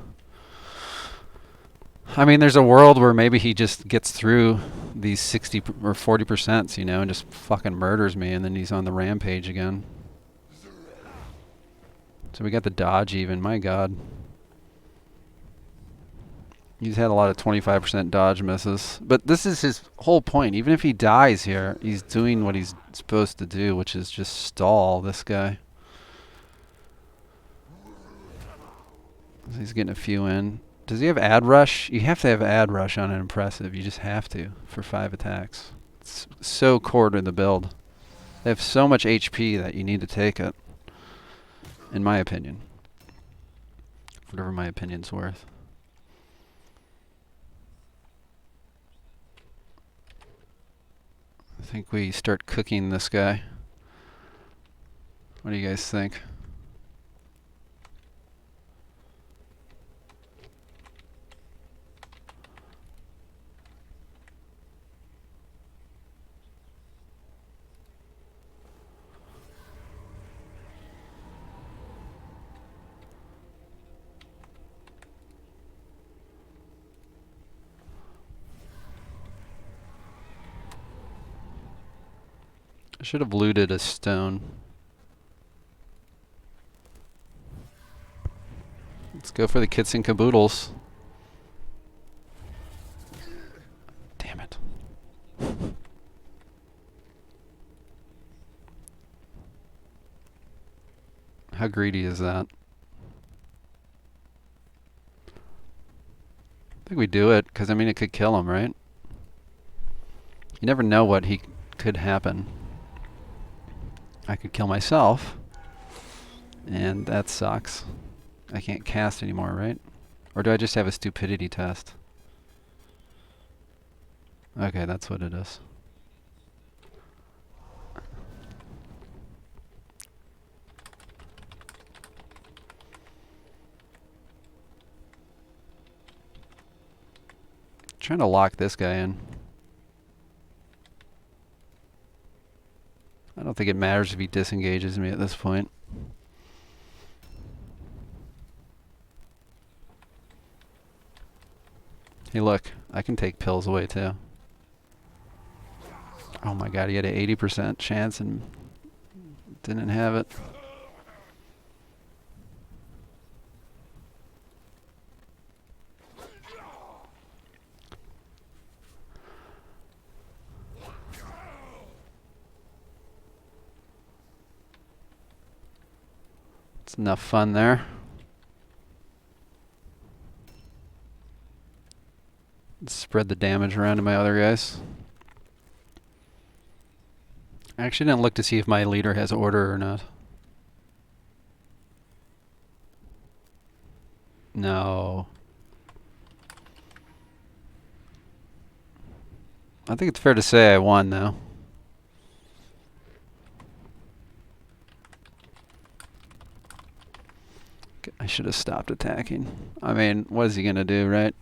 I mean, there's a world where maybe he just gets through these 60 or 40%, you know, and just fucking murders me, and then he's on the rampage again. So we got the dodge even, my god. He's had a lot of 25% dodge misses. But this is his whole point. Even if he dies here, he's doing what he's supposed to do, which is just stall this guy. He's getting a few in. Does he have ad rush? You have to have ad rush on an impressive. You just have to for 5 attacks. It's so core to the build. They have so much HP that you need to take it. In my opinion. Whatever my opinion's worth. I think we start cooking this guy. What do you guys think? I should have looted a stone. Let's go for the kits and caboodles. Damn it. How greedy is that? I think we do it, because I mean it could kill him, right? You never know what could happen. I could kill myself, and that sucks. I can't cast anymore, right? Or do I just have a stupidity test? Okay, that's what it is. Trying to lock this guy in. I don't think it matters if he disengages me at this point. Hey look, I can take pills away too. Oh my god, he had an 80% chance and didn't have it. It's enough fun there. Spread the damage around to my other guys. I actually didn't look to see if my leader has order or not. No. I think it's fair to say I won though. I should have stopped attacking. I mean, what is he gonna do, right?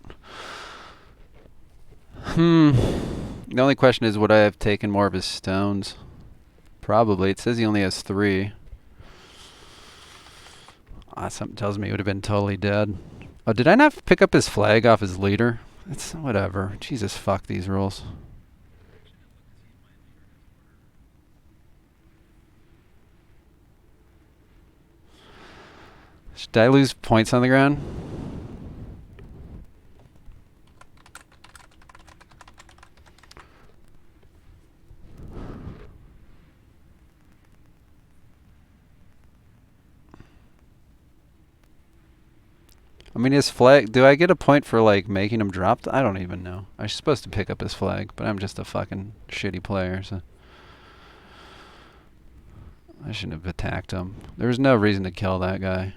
The only question is, would I have taken more of his stones? Probably. It says he only has 3. Something tells me he would have been totally dead. Oh, did I not pick up his flag off his leader? It's whatever. Jesus, fuck these rules. Should I lose points on the ground? I mean, his flag, do I get a point for like making him drop? I don't even know. I'm supposed to pick up his flag, but I'm just a fucking shitty player, so I shouldn't have attacked him. There was no reason to kill that guy.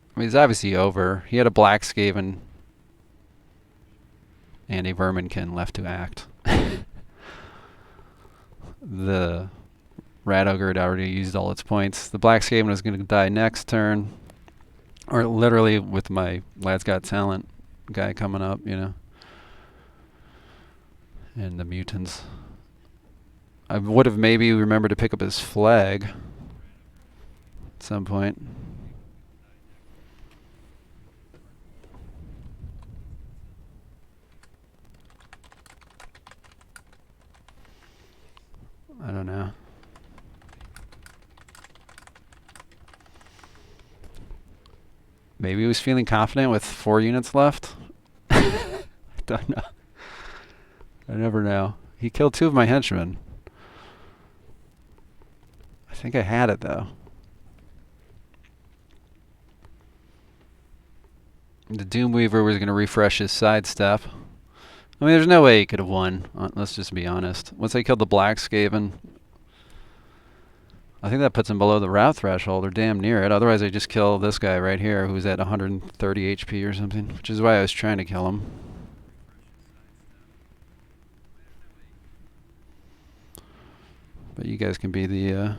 I mean, he's obviously over. He had a black Skaven and a Verminkin left to act. The Rat Ogre had already used all its points. The Black Skaven was going to die next turn. Or literally with my Lad's Got Talent guy coming up, you know. And the mutants. I would have maybe remembered to pick up his flag at some point. I don't know. Maybe he was feeling confident with 4 units left. I don't know. I never know. He killed 2 of my henchmen. I think I had it though. The Doomweaver was going to refresh his sidestep. I mean, there's no way he could have won. Let's just be honest. Once I killed the Black Skaven, I think that puts him below the route threshold, or damn near it. Otherwise, I just kill this guy right here, who's at 130 HP or something, which is why I was trying to kill him. But you guys can be the...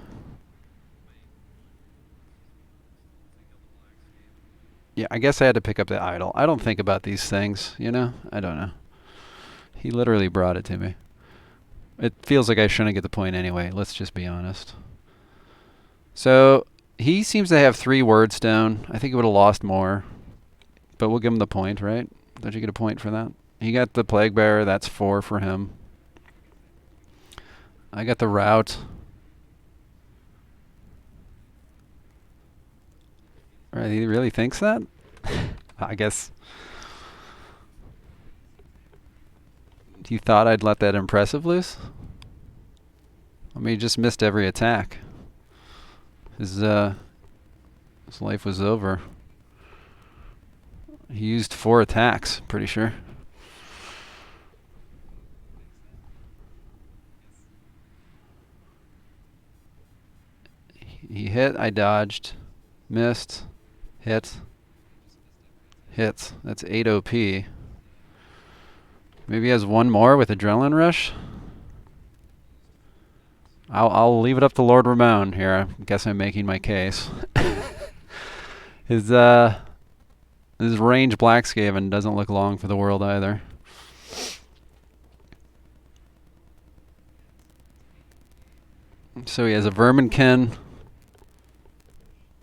Yeah, I guess I had to pick up the idol. I don't think about these things, you know? I don't know. He literally brought it to me. It feels like I shouldn't get the point anyway, let's just be honest. So, he seems to have 3 Wordstone. I think he would have lost more. But we'll give him the point, right? Don't you get a point for that? He got the Plague Bearer, that's 4 for him. I got the route. Right, he really thinks that? I guess. You thought I'd let that impressive loose? I mean, he just missed every attack. His life was over. He used 4 attacks, pretty sure. He hit, I dodged, missed, hit, hits. That's 8 OP. Maybe he has 1 more with Adrenaline Rush? I'll leave it up to Lord Ramon here. I guess I'm making my case. His range Black Skaven doesn't look long for the world either. So he has a Verminkin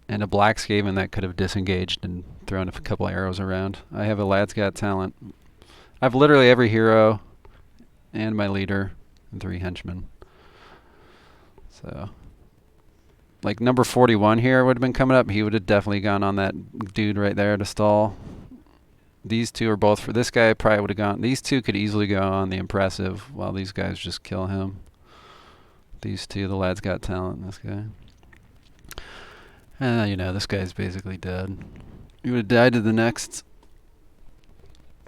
and a Black Skaven that could have disengaged and thrown a couple arrows around. I have a Lad's Got Talent. I have literally every hero and my leader and 3 henchmen. So, like number 41 here would have been coming up. He would have definitely gone on that dude right there to stall. These 2 are both for this guy. Probably would have gone. These 2 could easily go on the impressive, while these guys just kill him. These 2, the Lad's Got Talent. This guy. You know, this guy's basically dead. He would have died to the next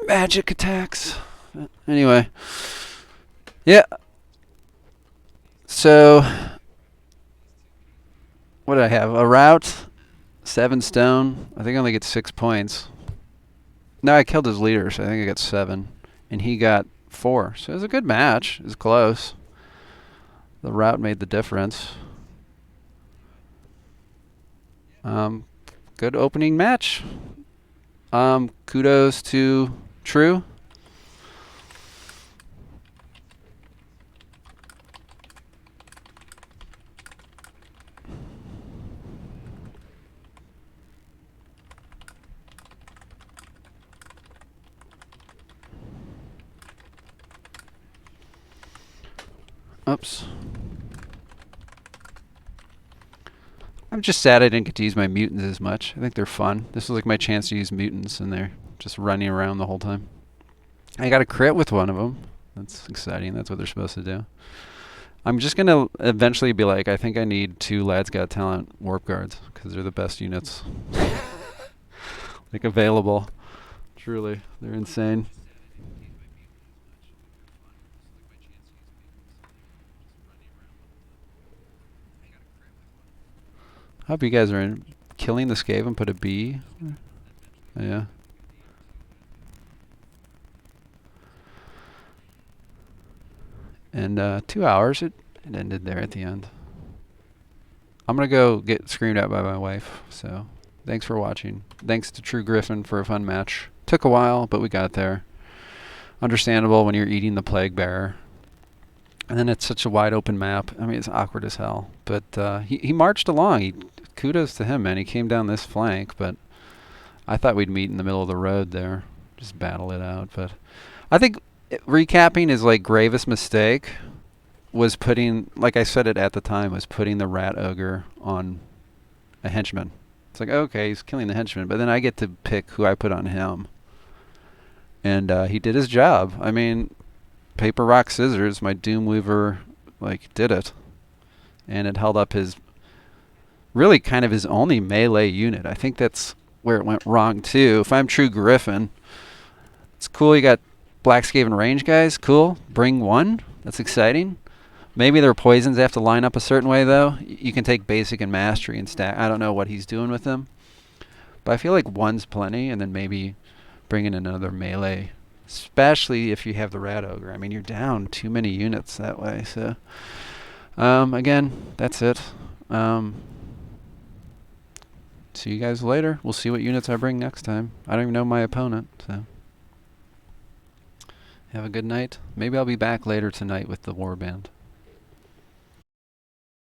magic attacks. Anyway. Yeah. So, what do I have? A route, 7 stone. I think I only get 6 points. No, I killed his leader, so I think I got 7. And he got 4. So it was a good match. It was close. The route made the difference. Good opening match. Kudos to True. Oops. I'm just sad I didn't get to use my mutants as much. I think they're fun. This was like my chance to use mutants, and they're just running around the whole time. I got a crit with one of them. That's exciting. That's what they're supposed to do. I'm just going to eventually be like, I think I need 2 Lad's Got Talent Warp Guards, because they're the best units like available. Truly. They're insane. I hope you guys are in killing the Skaven. Put a B. Yeah. And 2 hours. It ended there at the end. I'm gonna go get screamed at by my wife. So thanks for watching. Thanks to True Griffin for a fun match. Took a while, but we got there. Understandable when you're eating the Plague Bearer. And then it's such a wide open map. I mean, it's awkward as hell. But he marched along. Kudos to him, man. He came down this flank, but I thought we'd meet in the middle of the road there. Just battle it out. But I think recapping his like gravest mistake was putting, like I said it at the time, was putting the Rat Ogre on a henchman. It's like, okay, he's killing the henchman, but then I get to pick who I put on him. And he did his job. I mean, paper, rock, scissors, my Doomweaver, like, did it. And it held up his, really kind of his only melee unit. I think that's where it went wrong, too. If I'm True Griffin, it's cool you got Black Skaven range guys. Cool. Bring one. That's exciting. Maybe their poisons have to line up a certain way, though. You can take basic and mastery and stack. I don't know what he's doing with them. But I feel like one's plenty, and then maybe bring in another melee. Especially if you have the Rat Ogre. I mean, you're down too many units that way. So, again, that's it. See you guys later. We'll see what units I bring next time. I don't even know my opponent, so. Have a good night. Maybe I'll be back later tonight with the Warband.